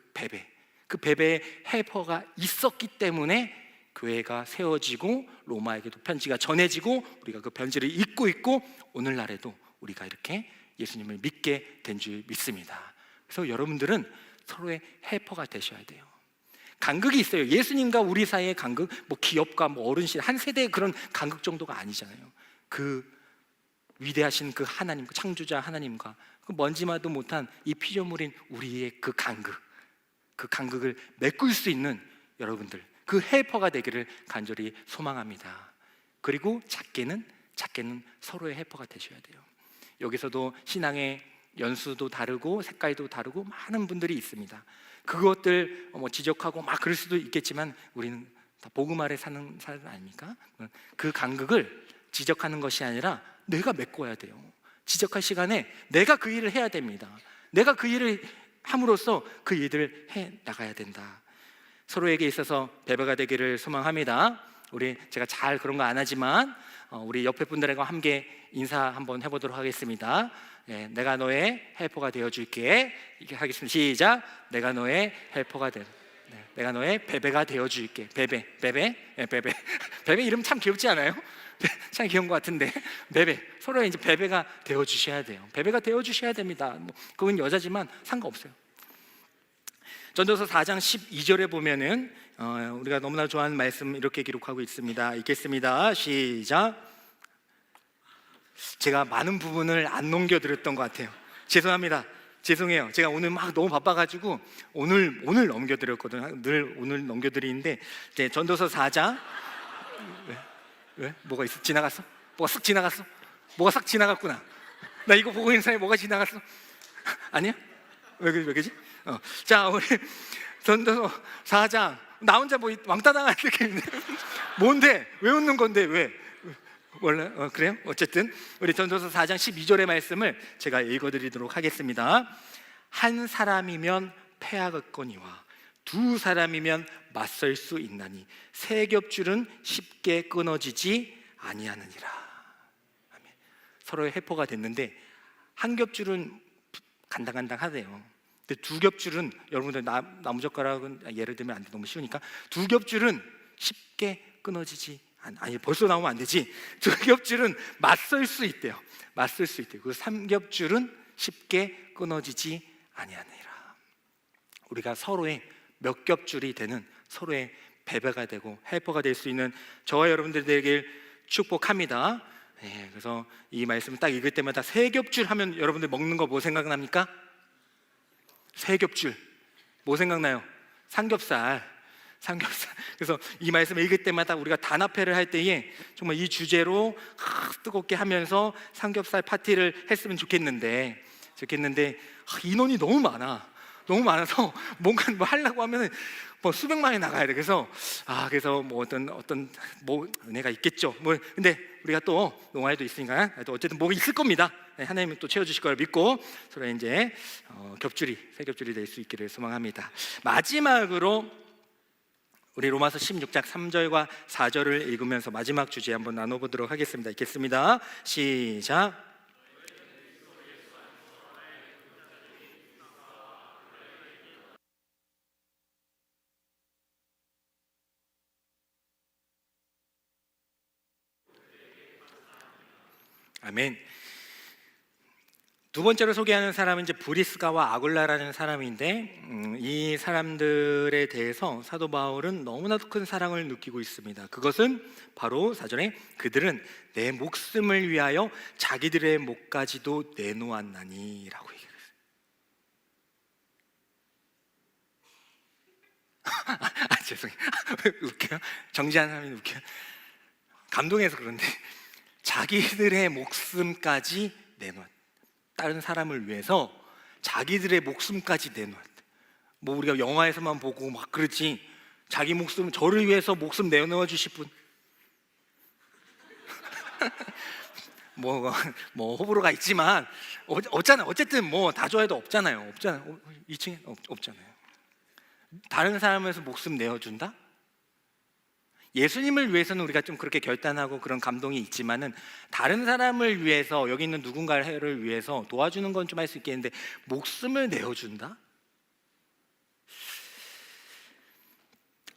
베베의 헬퍼가 있었기 때문에 교회가 세워지고 로마에게도 편지가 전해지고 우리가 그 편지를 읽고 있고 오늘날에도 우리가 이렇게 예수님을 믿게 된 줄 믿습니다. 그래서 여러분들은 서로의 헬퍼가 되셔야 돼요. 간극이 있어요. 예수님과 우리 사이의 간극, 뭐 기업과 뭐 어른실 한 세대의 그런 간극 정도가 아니잖아요. 그 위대하신 그 하나님, 그 창조자 하나님과 그 먼지마도 못한 이 피조물인 우리의 그 간극을 메꿀 수 있는 여러분들, 그 헬퍼가 되기를 간절히 소망합니다. 그리고 작게는 서로의 헬퍼가 되셔야 돼요. 여기서도 신앙의 연수도 다르고 색깔도 다르고 많은 분들이 있습니다. 그것들 뭐 지적하고 막 그럴 수도 있겠지만 우리는 다 복음 아래 사는 사람 아닙니까? 그 간극을 지적하는 것이 아니라 내가 메꿔야 돼요. 지적할 시간에 내가 그 일을 해야 됩니다. 내가 그 일을 함으로써 그 일을 해 나가야 된다. 서로에게 있어서 배배가 되기를 소망합니다. 제가 잘 그런 거 안 하지만 우리 옆에 분들과 함께 인사 한번 해보도록 하겠습니다. 내가 너의 헬퍼가 되어줄게. 이렇게 하겠습니다. 시작. 내가 너의 헬퍼가 내가 너의 베베가 되어줄게. 베베 이름 참 귀엽지 않아요? 참 귀여운 것 같은데 베베, 서로 이제 베베가 되어주셔야 돼요. 베베가 되어주셔야 됩니다. 뭐 그건 여자지만 상관없어요. 전도서 4장 12절에 보면은 우리가 너무나 좋아하는 말씀 이렇게 기록하고 있습니다. 읽겠습니다. 시작. 제가 많은 부분을 안 넘겨드렸던 것 같아요. 죄송해요. 제가 오늘 막 너무 바빠가지고 오늘 넘겨드렸거든요. 늘 오늘 넘겨드리는데 이제 전도서 4장 왜? 뭐가 있어? 지나갔어? 뭐가 싹 지나갔어? 뭐가 싹 지나갔구나. 나 이거 보고 있는 사람이 뭐가 지나갔어? 아니야? 왜 그러지? 자, 우리 전도서 4장 나 혼자 뭐 왕따 당할 느낌인데 뭔데? 왜 웃는 건데? 왜? 원래 그래요? 어쨌든 우리 전도서 4장 12절의 말씀을 제가 읽어드리도록 하겠습니다. 한 사람이면 패하겠거니와 두 사람이면 맞설 수 있나니 세 겹줄은 쉽게 끊어지지 아니하느니라. 아멘. 서로의 해포가 됐는데 한 겹줄은 간당간당하대요. 근데 두 겹줄은 여러분들 나무젓가락은 예를 들면 안 돼, 너무 쉬우니까 두 겹줄은 쉽게 끊어지지 아니 벌써 나오면 안 되지. 두 겹줄은 맞설 수 있대요. 그 삼 겹줄은 쉽게 끊어지지 아니하느니라. 우리가 서로의 몇 겹줄이 되는 서로의 배배가 되고 헬퍼가 될 수 있는 저와 여러분들 되길 축복합니다. 그래서 이 말씀을 딱 읽을 때마다 세 겹줄 하면 여러분들 먹는 거 뭐 생각납니까? 세 겹줄 뭐 생각나요? 삼겹살. 그래서 이 말씀을 읽을 때마다 우리가 단합회를 할 때에 정말 이 주제로 뜨겁게 하면서 삼겹살 파티를 했으면 좋겠는데 인원이 너무 많아서 뭔가 뭐 하려고 하면 뭐 수백만이 나가야 돼. 그래서 뭐 어떤 뭐 은혜가 있겠죠. 뭐 근데 우리가 또 농아에도 있으니까 또 어쨌든 뭐가 있을 겁니다. 하나님이 또 채워주실 걸 믿고 서로 이제 세 겹줄이 될 수 있기를 소망합니다. 마지막으로 우리 로마서 16장 3절과 4절을 읽으면서 마지막 주제 한번 나눠보도록 하겠습니다. 읽겠습니다. 시작. 아멘. 두 번째로 소개하는 사람은 이제 브리스가와 아굴라라는 사람인데, 이 사람들에 대해서 사도 바울은 너무나도 큰 사랑을 느끼고 있습니다. 그것은 바로 4절에 그들은 내 목숨을 위하여 자기들의 목까지도 내놓았나니라고 얘기했어요. 죄송해요. 웃겨요? 정지한 사람이 웃겨요. 감동해서 그런데 자기들의 목숨까지 내놓았다. 다른 사람을 위해서 자기들의 목숨까지 내놓았다. 뭐 우리가 영화에서만 보고 막 그러지, 자기 목숨, 저를 위해서 목숨 내놓아 주실 분 뭐 호불호가 있지만 어쨌든 뭐 다 좋아해도 없잖아요. 2층에 없잖아요. 다른 사람을 위해서 목숨 내어준다? 예수님을 위해서는 우리가 좀 그렇게 결단하고 그런 감동이 있지만은 다른 사람을 위해서, 여기 있는 누군가를 위해서 도와주는 건 좀 할 수 있겠는데 목숨을 내어준다?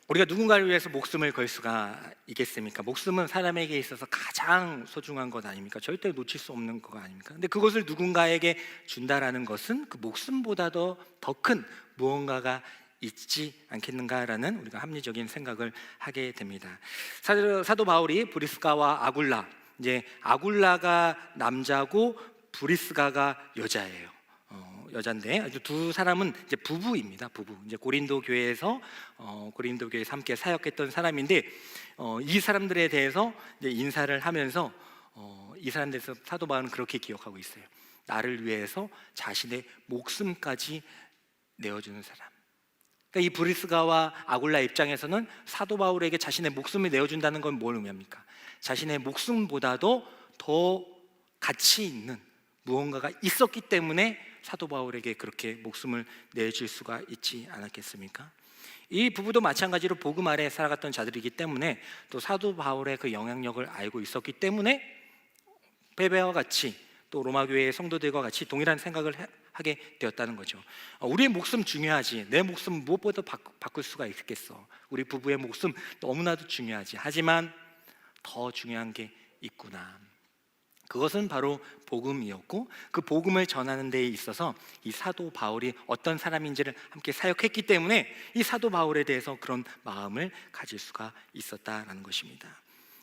우리가 누군가를 위해서 목숨을 걸 수가 있겠습니까? 목숨은 사람에게 있어서 가장 소중한 것 아닙니까? 절대 놓칠 수 없는 것 아닙니까? 근데 그것을 누군가에게 준다라는 것은 그 목숨보다도 더 큰 무언가가 있지 않겠는가라는 우리가 합리적인 생각을 하게 됩니다. 사도 바울이 브리스가와 아굴라, 이제 아굴라가 남자고 브리스가가 여자예요. 여자인데 두 사람은 이제 부부입니다. 부부. 이제 고린도 교회에서 함께 사역했던 사람인데, 이 사람들에 대해서 이제 인사를 하면서 이 사람들에 대해서 사도 바울은 그렇게 기억하고 있어요. 나를 위해서 자신의 목숨까지 내어주는 사람. 그러니까 이 브리스가와 아굴라 입장에서는 사도 바울에게 자신의 목숨을 내어준다는 건 뭘 의미합니까? 자신의 목숨보다도 더 가치 있는 무언가가 있었기 때문에 사도 바울에게 그렇게 목숨을 내줄 수가 있지 않았겠습니까? 이 부부도 마찬가지로 복음 아래 살아갔던 자들이기 때문에 또 사도 바울의 그 영향력을 알고 있었기 때문에 베베와 같이 또 로마 교회의 성도들과 같이 동일한 생각을 하게 되었다는 거죠. 우리의 목숨 중요하지, 내 목숨 무엇보다 바꿀 수가 있겠어. 우리 부부의 목숨 너무나도 중요하지. 하지만 더 중요한 게 있구나. 그것은 바로 복음이었고, 그 복음을 전하는 데에 있어서 이 사도 바울이 어떤 사람인지를 함께 사역했기 때문에 이 사도 바울에 대해서 그런 마음을 가질 수가 있었다라는 것입니다.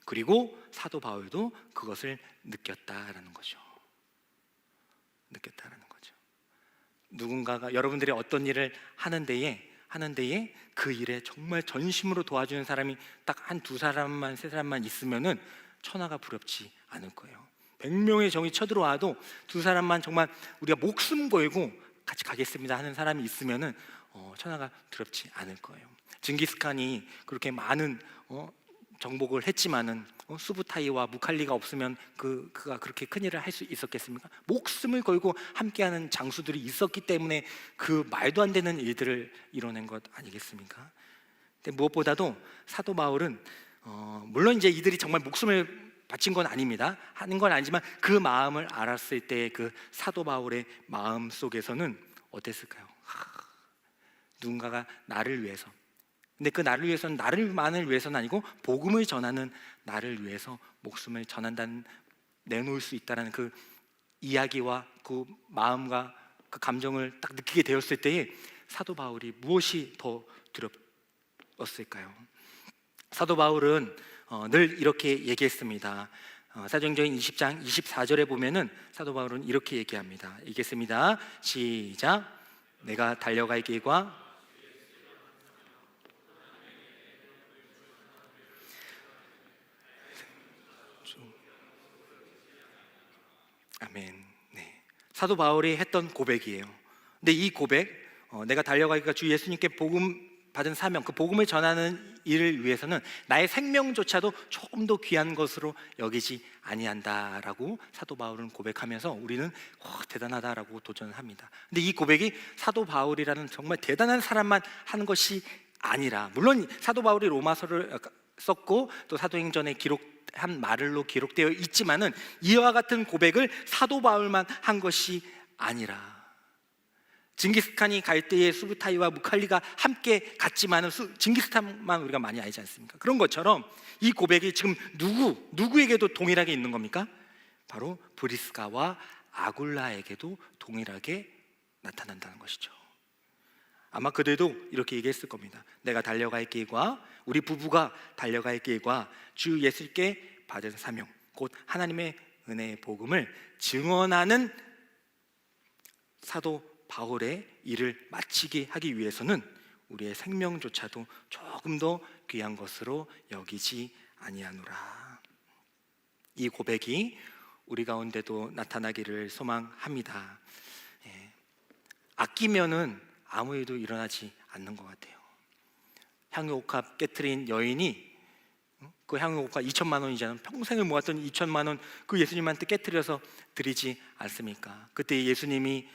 그리고 사도 바울도 그것을 느꼈다라는 거죠. 누군가가, 여러분들이 어떤 일을 하는 데에 그 일에 정말 전심으로 도와주는 사람이 딱 한 두 사람만, 세 사람만 있으면은 천하가 부럽지 않을 거예요. 100명의 정이 쳐들어와도 두 사람만 정말 우리가 목숨 걸고 같이 가겠습니다 하는 사람이 있으면은 천하가 두렵지 않을 거예요. 징기스칸이 그렇게 많은 정복을 했지만은 수부타이와 무칼리가 없으면 그가 그렇게 큰 일을 할 수 있었겠습니까? 목숨을 걸고 함께하는 장수들이 있었기 때문에 그 말도 안 되는 일들을 이뤄낸 것 아니겠습니까? 근데 무엇보다도 사도 바울은 물론 이제 이들이 정말 목숨을 바친 건 아닙니다. 하는 건 아니지만 그 마음을 알았을 때 그 사도 바울의 마음 속에서는 어땠을까요? 누군가가 나를 위해서, 근데 그 나를 위해서는 나를만을 위해서는 아니고 복음을 전하는 나를 위해서 목숨을 전한다는, 내놓을 수 있다는 그 이야기와 그 마음과 그 감정을 딱 느끼게 되었을 때에 사도 바울이 무엇이 더 두렵었을까요? 사도 바울은 늘 이렇게 얘기했습니다. 사도행전 20장 24절에 보면은 사도 바울은 이렇게 얘기합니다. 읽겠습니다. 시작. 내가 달려갈 길과 아멘. 네. 사도 바울이 했던 고백이에요. 근데 이 고백, 내가 달려가기가 주 예수님께 복음 받은 사명, 그 복음을 전하는 일을 위해서는 나의 생명조차도 조금 더 귀한 것으로 여기지 아니한다라고 사도 바울은 고백하면서 우리는 대단하다라고 도전합니다. 근데 이 고백이 사도 바울이라는 정말 대단한 사람만 하는 것이 아니라, 물론 사도 바울이 로마서를 썼고 또 사도행전에 기록한 말로 기록되어 있지만은 이와 같은 고백을 사도 바울만 한 것이 아니라, 징기스칸이 갈 때에 수부타이와 무칼리가 함께 갔지만은 징기스칸만 우리가 많이 알지 않습니까? 그런 것처럼 이 고백이 지금 누구에게도 동일하게 있는 겁니까? 바로 브리스가와 아굴라에게도 동일하게 나타난다는 것이죠. 아마 그들도 이렇게 얘기했을 겁니다. 내가 달려갈 길과 우리 부부가 달려갈 길과 주 예수께 받은 사명, 곧 하나님의 은혜의 복음을 증언하는 사도 바울의 일을 마치게 하기 위해서는 우리의 생명조차도 조금 더 귀한 것으로 여기지 아니하노라. 이 고백이 우리 가운데도 나타나기를 소망합니다. 아끼면은 아무 일도 일어나지 않는 것 같아요. 향유옥합 깨트린 여인이 그 향유옥합 2천만 원이잖아요. 평생을 모았던 2천만 원 그 예수님한테 깨트려서 드리지 않습니까? 그때 예수님이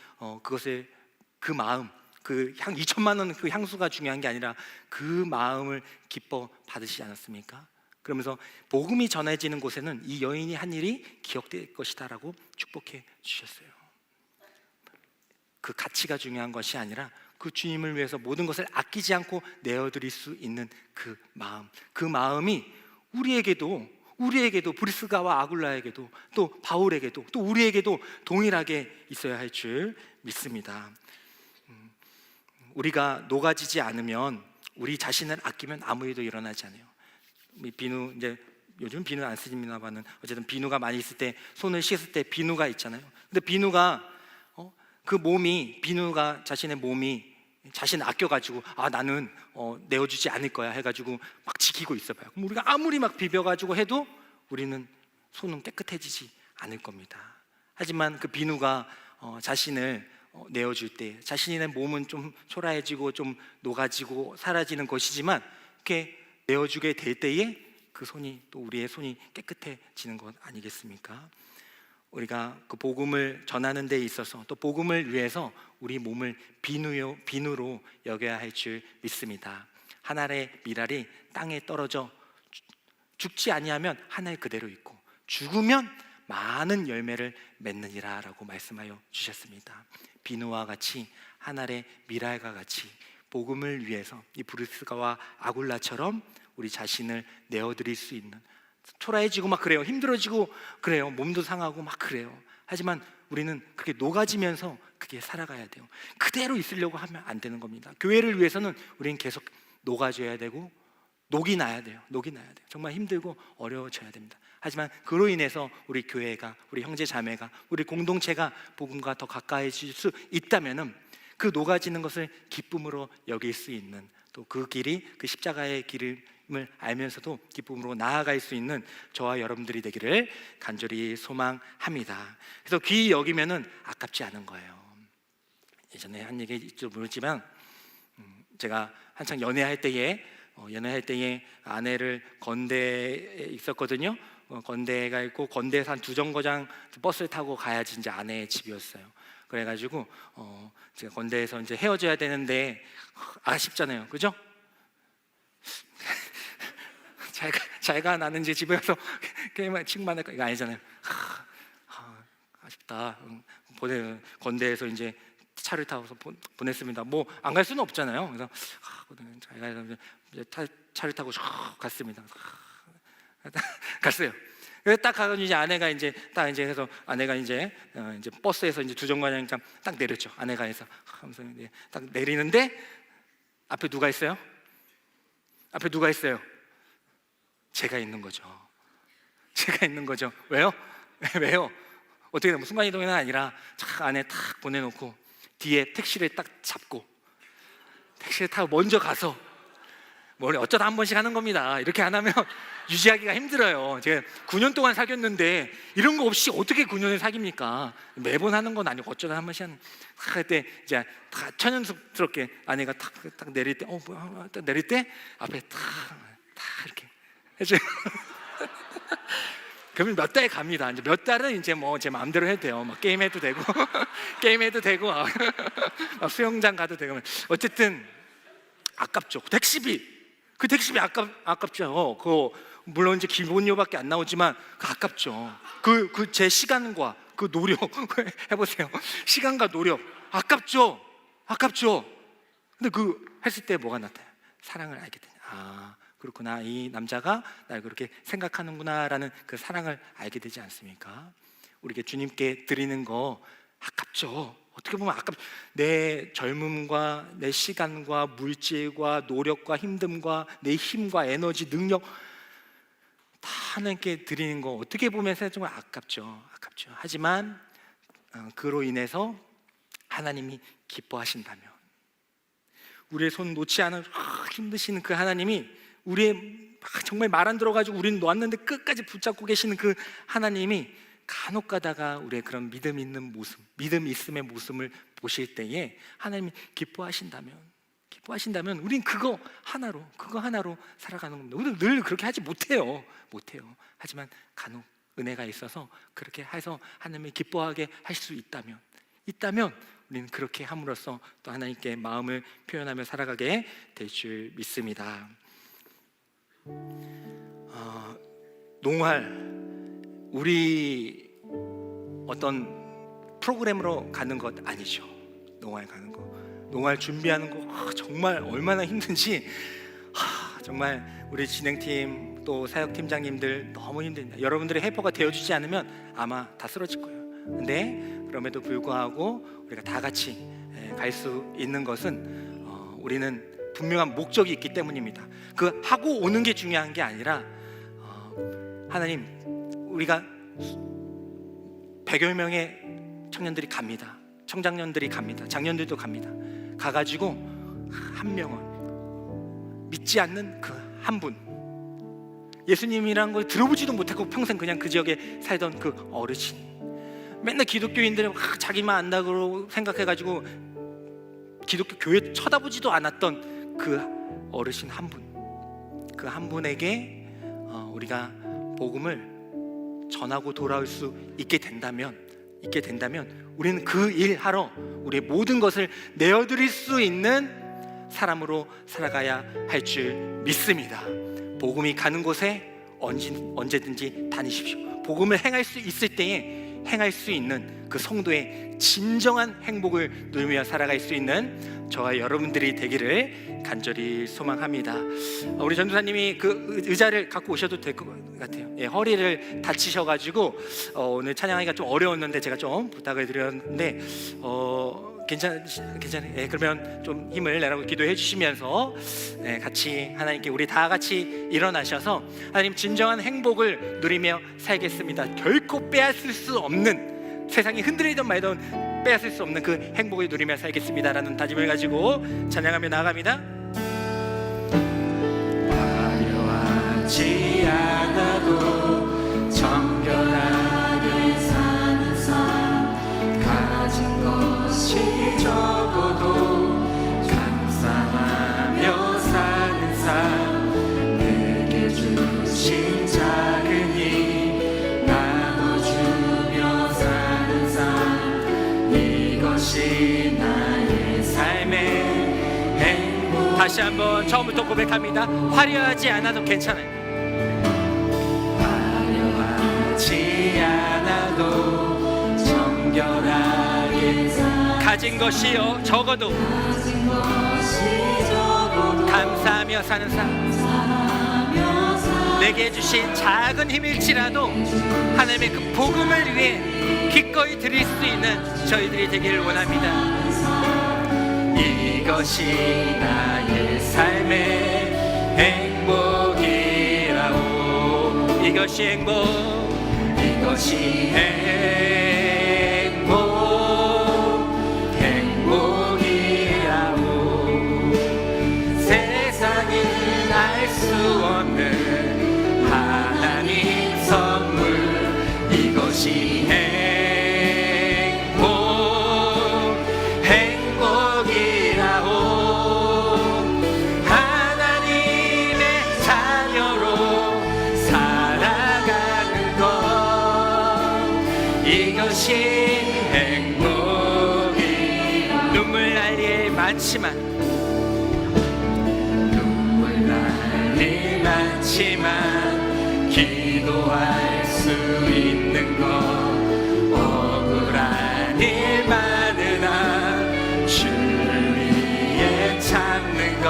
그것을 그 마음, 그 향 2천만 원 그 향수가 중요한 게 아니라 그 마음을 기뻐 받으시지 않았습니까? 그러면서 복음이 전해지는 곳에는 이 여인이 한 일이 기억될 것이다라고 축복해 주셨어요. 그 가치가 중요한 것이 아니라 그 주님을 위해서 모든 것을 아끼지 않고 내어드릴 수 있는 그 마음, 그 마음이 우리에게도 브리스가와 아굴라에게도 또 바울에게도 또 우리에게도 동일하게 있어야 할 줄 믿습니다. 우리가 녹아지지 않으면, 우리 자신을 아끼면 아무 일도 일어나지 않아요. 비누, 이제 요즘 비누 안 쓰집니다 봐는 어쨌든 비누가 많이 있을 때, 손을 씻을 때 비누가 있잖아요. 근데 비누가 그 몸이, 비누가 자신의 몸이 자신을 아껴가지고 나는 내어주지 않을 거야 해가지고 막 지키고 있어봐요. 그럼 우리가 아무리 막 비벼가지고 해도 우리는 손은 깨끗해지지 않을 겁니다. 하지만 그 비누가 자신을 내어줄 때 자신의 몸은 좀 초라해지고 좀 녹아지고 사라지는 것이지만 이렇게 내어주게 될 때에 그 손이, 또 우리의 손이 깨끗해지는 것 아니겠습니까? 우리가 그 복음을 전하는 데 있어서 또 복음을 위해서 우리 몸을 비누로 여겨야 할 줄 믿습니다. 한 알의 밀알이 땅에 떨어져 죽지 아니하면 한 알 그대로 있고 죽으면 많은 열매를 맺느니라 라고 말씀하여 주셨습니다. 비누와 같이, 한 알의 밀알과 같이 복음을 위해서 이 브리스가와 아굴라처럼 우리 자신을 내어드릴 수 있는, 초라해지고 막 그래요. 힘들어지고 그래요. 몸도 상하고 막 그래요. 하지만 우리는 그렇게 녹아지면서 그게 살아가야 돼요. 그대로 있으려고 하면 안 되는 겁니다. 교회를 위해서는 우리는 계속 녹아져야 되고 녹이 나야 돼요. 정말 힘들고 어려워져야 됩니다. 하지만 그로 인해서 우리 교회가, 우리 형제 자매가, 우리 공동체가 복음과 더 가까이질 수 있다면은 그 녹아지는 것을 기쁨으로 여길 수 있는, 또 그 길이 그 십자가의 길임을 알면서도 기쁨으로 나아갈 수 있는 저와 여러분들이 되기를 간절히 소망합니다. 그래서 귀히 여기면은 아깝지 않은 거예요. 예전에 한 얘기 있죠 모르지만 제가 한창 연애할 때에 아내를 건대에 있었거든요. 건대가 있고 건대에서 한 2정거장 버스를 타고 가야지 이제 아내의 집이었어요. 그래가지고 제가 건대에서 이제 헤어져야 되는데 아쉽잖아요, 그죠? 잘가 나는 이제 집에 가서 게임만 친구만 할까 이거 아니잖아요. 아쉽다. 건대에서 이제 차를 타고서 보냈습니다. 뭐 안 갈 수는 없잖아요. 그래서 차를 타고 갔습니다. 갔어요. 그래서 딱 가서 이제 아내가 이제 해서 아내가 이제 버스에서 이제 2정거장 딱 내렸죠. 아내가 해서 하면서 이제 딱 내리는데 앞에 누가 있어요? 제가 있는 거죠. 왜요? 왜요? 어떻게 되면 순간이동이 아니라 안에 탁 보내놓고 뒤에 택시를 딱 잡고 택시를 타고 먼저 가서 뭘 어쩌다 한 번씩 하는 겁니다. 이렇게 안 하면 유지하기가 힘들어요. 제가 9년 동안 사귀었는데 이런 거 없이 어떻게 9년을 사깁니까? 매번 하는 건 아니고 어쩌다 한 번씩 하는. 그때 이제 다 천연스럽게 아내가 딱 내릴 때, 딱 내릴 때 앞에 딱 이렇게 해줘요. 그러면 몇 달 갑니다. 이제 몇 달은 이제 뭐 제 마음대로 해도 돼요. 막 게임해도 되고, 막 수영장 가도 되고. 어쨌든 아깝죠. 그 택시비 아깝죠. 물론 이제 기본료밖에 안 나오지만 아깝죠. 그 제 시간과 그 노력 해보세요. 시간과 노력 아깝죠. 근데 그 했을 때 뭐가 나타나요? 사랑을 알게 되냐. 그렇구나. 이 남자가 날 그렇게 생각하는구나라는 그 사랑을 알게 되지 않습니까? 우리에게 주님께 드리는 거 아깝죠. 어떻게 보면 내 젊음과 내 시간과 물질과 노력과 힘듦과 내 힘과 에너지, 능력 다 하나님께 드리는 거 어떻게 보면 정말 아깝죠. 하지만 그로 인해서 하나님이 기뻐하신다면, 우리의 손 놓지 않아 힘드시는 그 하나님이, 우리의 정말 말 안 들어가지고 우리는 놓았는데 끝까지 붙잡고 계시는 그 하나님이 간혹 가다가 우리의 그런 믿음 있는 모습, 믿음 있음의 모습을 보실 때에 하나님이 기뻐하신다면 우린 그거 하나로 살아가는 겁니다. 우리는 늘 그렇게 하지 못해요. 하지만 간혹 은혜가 있어서 그렇게 해서 하나님이 기뻐하게 할 수 있다면 우리는 그렇게 함으로써 또 하나님께 마음을 표현하며 살아가게 될 줄 믿습니다. 농활, 우리 어떤 프로그램으로 가는 것 아니죠. 농활 준비하는 거 정말 얼마나 힘든지, 정말 우리 진행팀 또 사역팀장님들 너무 힘듭니다. 여러분들의 헬퍼가 되어주지 않으면 아마 다 쓰러질 거예요. 근데 그럼에도 불구하고 우리가 다 같이 갈 수 있는 것은 우리는 분명한 목적이 있기 때문입니다. 그 하고 오는 게 중요한 게 아니라 하나님, 우리가 100여 명의 청년들이 갑니다. 청장년들이 갑니다. 장년들도 갑니다. 가가지고 한 명은 믿지 않는 그 한 분, 예수님이란 걸 들어보지도 못하고 평생 그냥 그 지역에 살던 그 어르신, 맨날 기독교인들은 자기만 안다고 생각해가지고 기독교 교회 쳐다보지도 않았던 그 어르신 한 분, 그 한 분에게 우리가 복음을 전하고 돌아올 수 있게 된다면 우리는 그 일 하러 우리의 모든 것을 내어드릴 수 있는 사람으로 살아가야 할 줄 믿습니다. 복음이 가는 곳에 언제든지 다니십시오. 복음을 행할 수 있을 때에 행할 수 있는 그 성도의 진정한 행복을 누리며 살아갈 수 있는 저와 여러분들이 되기를 간절히 소망합니다. 우리 전도사님이 그 의자를 갖고 오셔도 될 것 같아요. 허리를 다치셔가지고 오늘 찬양하기가 좀 어려웠는데 제가 좀 부탁을 드렸는데 괜찮아요. 그러면 좀 힘을 내라고 기도해 주시면서 같이 하나님께 우리 다 같이 일어나셔서 하나님 진정한 행복을 누리며 살겠습니다. 결코 빼앗을 수 없는, 세상이 흔들리던 말던 빼앗을 수 없는 그 행복을 누리며 살겠습니다라는 다짐을 가지고 찬양하며 나아갑니다. 화려하지 않아도 정결하게 사는 삶, 가진 것이 적어도 감사하며 사는 삶, 내게 주신 작은 힘 나눠주며 사는 삶, 이것이 나의 삶의 행복. 다시 한번 처음부터 고백합니다. 화려하지 않아도 괜찮아요. 화려하지 않아도 정결하게 가진 것이요 적어도 감사하며 사는 삶, 내게 주신 작은 힘일지라도 하나님의 그 복음을 위해 기꺼이 드릴 수 있는 저희들이 되기를 원합니다. 이것이 나의 삶의 행복이라오. 이것이 행복, 이것이 행복이라오. 세상은 알 수 없는 하나님 선물, 이것이 행복이라오. 하나님의 자녀로 살아가는 것, 이것이 행복이. 눈물 날 일 많지만, 눈물 날 일 많지만 기도할 수 있는 것, 억울한 일 많으나 주를 위해 참는 것,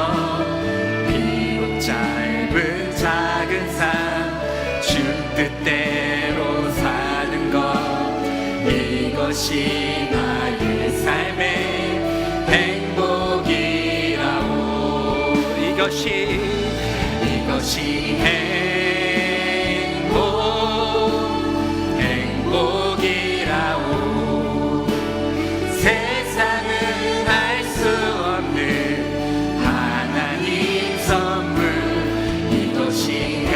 비록 짧은 작은 삶 주 뜻대로 사는 것, 이것이 행복이라오. 세상은 알 수 없는 하나님 선물. 이것이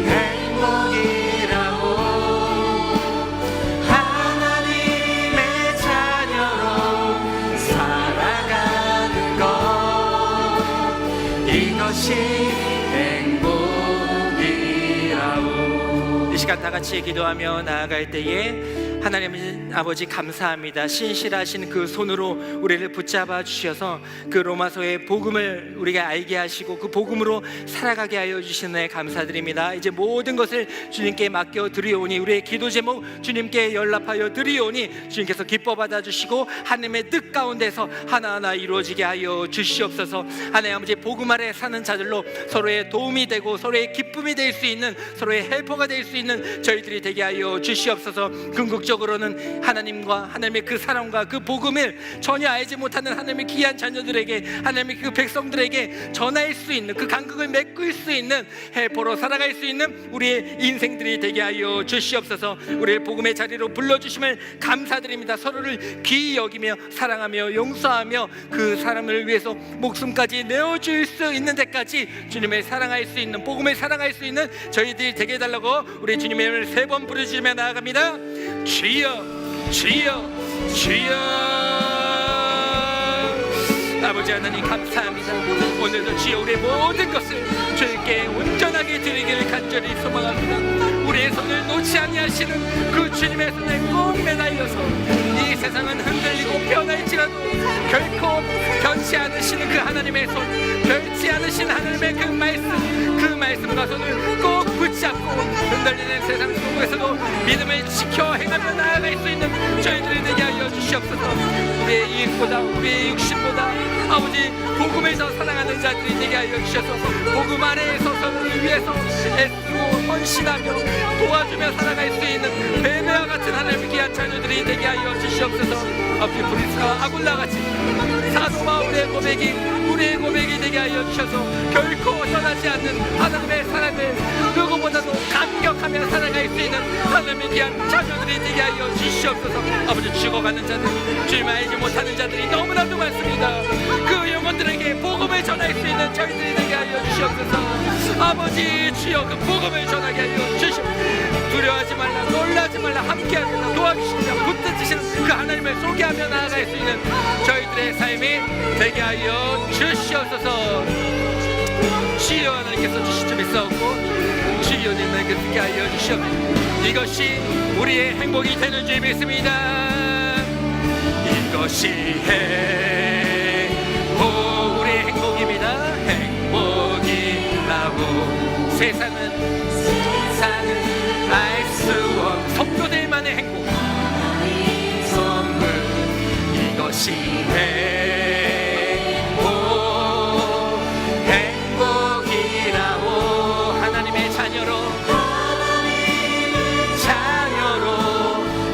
행복이라고. 하나님의 자녀로 살아가는 것, 이것이 행복이라고. 이 시간 다 같이 기도하며 나아갈 때에 하나님 아버지 감사합니다. 신실하신 그 손으로 우리를 붙잡아 주셔서 그 로마서의 복음을 우리가 알게 하시고 그 복음으로 살아가게 하여 주시는 감사드립니다. 이제 모든 것을 주님께 맡겨 드리오니, 우리의 기도 제목 주님께 연락하여 드리오니 주님께서 기뻐 받아 주시고 하나님의 뜻 가운데서 하나하나 이루어지게 하여 주시옵소서. 하나님 아버지, 복음 아래 사는 자들로 서로의 도움이 되고 서로의 기쁨이 될 수 있는, 서로의 헬퍼가 될 수 있는 저희들이 되게 하여 주시옵소서. 궁극적으로는 하나님과 하나님의 그 사랑과 그 복음을 전혀 알지 못하는 하나님의 귀한 자녀들에게, 하나님의 그 백성들에게 전할 수 있는, 그 간극을 메꿀 수 있는 헬퍼로 살아갈 수 있는 우리의 인생들이 되게 하여 주시옵소서. 우리를 복음의 자리로 불러주심을 감사드립니다. 서로를 귀히 여기며 사랑하며 용서하며 그 사람을 위해서 목숨까지 내어줄 수 있는 데까지 주님을 사랑할 수 있는, 복음을 사랑할 수 있는 저희들이 되게 해달라고 우리 주님의 이름을 3번 부르짖으며 나아갑니다. 주여, 주여, 주여. 아버지 하나님 감사합니다. 오늘도 주여 우리의 모든 것을 주님께 온전하게 드리기를 간절히 소망합니다. 우리의 손을 놓지 아니하시는 그 주님의 손에 꼭 매달려서 이 세상은 흔들리고 변할지라도 결코 변치 않으시는 그 하나님의 손, 변치 않으신 하나님의 그 말씀과 손을 꼭 붙잡고 흔들리는 세상 속에서도 믿음을 지켜 행하며 나아갈 수 있는 저희들이 되게 하여 주시옵소서. 우리의 이익보다, 우리의 육신보다 아버지 복음에서 사랑하는 자들이 되게 하여 주셔서 복음 아래에서 서로를 위해서 애쓰고 헌신하며 도와주며 살아갈 수 있는 베베와 같은 하나님의 귀한 자녀들이 되게 하여 주시옵소서. 아버지, 브리스와 아굴라같이 사도와 우리의 고백이 되게 하여 주셔서 결코 떠나지 않는 하나님의 사랑을 누구보다도 감격하며 살아갈 수 있는 하나님의 귀한 자녀들이 되게 하여 주시옵소서. 아버지, 죽어가는 자들, 주님을 알지 못하는 자들이 너무나도 많습니다. 그 영혼들에게 복음을 전할 수 있는 저희들이 되게 하여 주시옵소서. 아버지, 주여 그 복음을 전하게 하여 주시옵소서. 두려워하지 말라, 놀라지 말라, 함께하며 도와주시며 붙드시는 그 하나님을 소개하며 나아갈 수 있는 저희들의 삶이 되게 하여 주시옵소서. 주여 하나님께서 주신 점 있었고 주여 님에게 듣게 하여 주시옵소서. 이것이 우리의 행복이 되는 줄 믿습니다. 이것이 행복, 우리의 행복입니다. 행복이라고. 세상은 알 수 없는 성도들만의 행복, 선물. 이것이 행복이라고. 하나님의 자녀로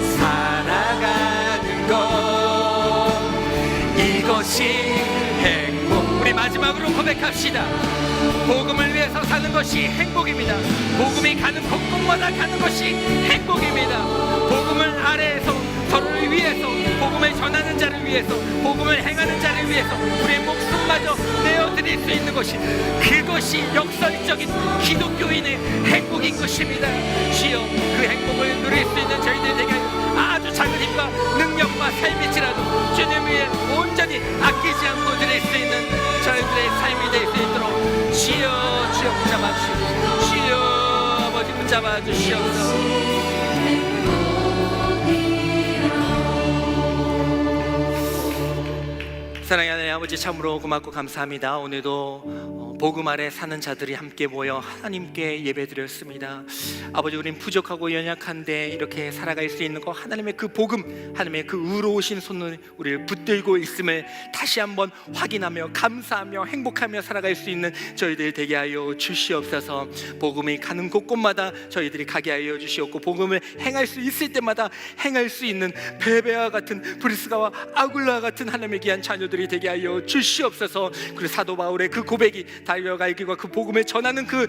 살아가는 것, 이것이 행복. 우리 마지막으로 고백합시다. 복음을 위해서 사는 것이 행복입니다. 복음이 가는 곳곳마다 가는 것이 행복입니다. 복음을 아래에서 서로를 위해서, 복음을 전하는 자를 위해서, 복음을 행하는 자를 위해서 우리의 목숨마저 내어드릴 수 있는 것이, 그것이 역설적인 기독교인의 행복인 것입니다. 주여 그 행복을 누릴 수 있는 저희들 되게 아주 작은 힘과 능력과 삶일지라도 주님 위해 온전히 아끼지 않고 드릴 수 있는 저희들의 삶이 될 수 있도록 주여 붙잡아 주시옵소서. 주여 아버지 붙잡아 주시옵소서. 사랑하는 아버지, 참으로 고맙고 감사합니다. 오늘도 복음 아래 사는 자들이 함께 모여 하나님께 예배드렸습니다. 아버지, 우린 부족하고 연약한데 이렇게 살아갈 수 있는 거 하나님의 그 복음, 하나님의 그 의로우신 손을 우리를 붙들고 있음을 다시 한번 확인하며 감사하며 행복하며 살아갈 수 있는 저희들 되게 하여 주시옵소서. 복음이 가는 곳곳마다 저희들이 가게 하여 주시옵고, 복음을 행할 수 있을 때마다 행할 수 있는 베베와 같은 브리스가와 아굴라와 같은 하나님의 귀한 자녀들이 되게 하여 주시옵소서. 그리고 사도 바울의 그 고백이 달려갈 길과 그 복음을 전하는 그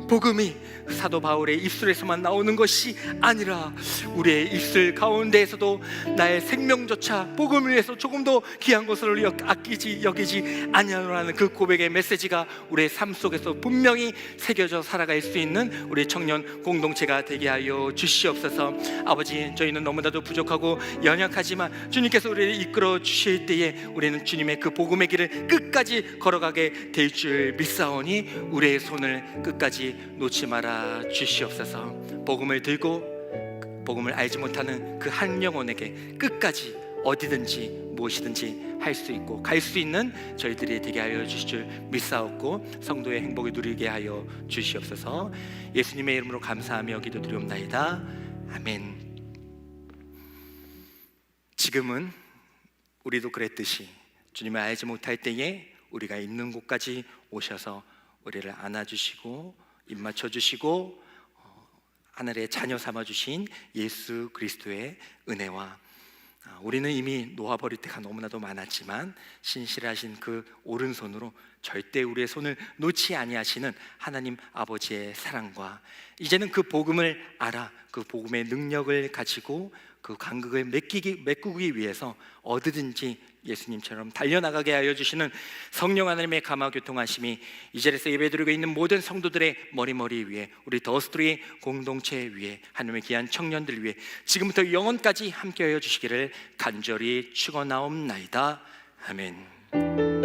복음이 사도 바울의 입술에서만 나오는 것이 아니라 우리의 입술 가운데에서도 나의 생명조차 복음을 위해서 조금 더 귀한 것으로 여기지 아니하노라는 그 고백의 메시지가 우리의 삶 속에서 분명히 새겨져 살아갈 수 있는 우리 청년 공동체가 되게 하여 주시옵소서. 아버지, 저희는 너무나도 부족하고 연약하지만 주님께서 우리를 이끌어 주실 때에 우리는 주님의 그 복음의 길을 끝까지 걸어가게 될 줄 믿사오니 우리의 손을 끝까지 놓지 말아 주시옵소서. 복음을 들고 복음을 알지 못하는 그 한 영혼에게 끝까지 어디든지 무엇이든지 할 수 있고 갈 수 있는 저희들이 되게 하여 주실 줄 믿사옵고 성도의 행복을 누리게 하여 주시옵소서. 예수님의 이름으로 감사하며 기도드리옵나이다. 아멘. 지금은 우리도 그랬듯이 주님을 알지 못할 때에 우리가 있는 곳까지 오셔서 우리를 안아주시고 입 맞춰주시고 하늘의 자녀 삼아주신 예수 그리스도의 은혜와 우리는 이미 놓아버릴 때가 너무나도 많았지만 신실하신 그 오른손으로 절대 우리의 손을 놓지 아니하시는 하나님 아버지의 사랑과 이제는 그 복음을 알아 그 복음의 능력을 가지고 그 간극을 메꾸기 위해서 어디든지 예수님처럼 달려나가게 하여 주시는 성령 하나님의 감화 교통하심이 이 자리에서 예배드리고 있는 모든 성도들의 머리 위에, 우리 더스토리 공동체 위에, 하나님의 귀한 청년들 위에 지금부터 영원까지 함께하여 주시기를 간절히 축원하옵나이다. 아멘.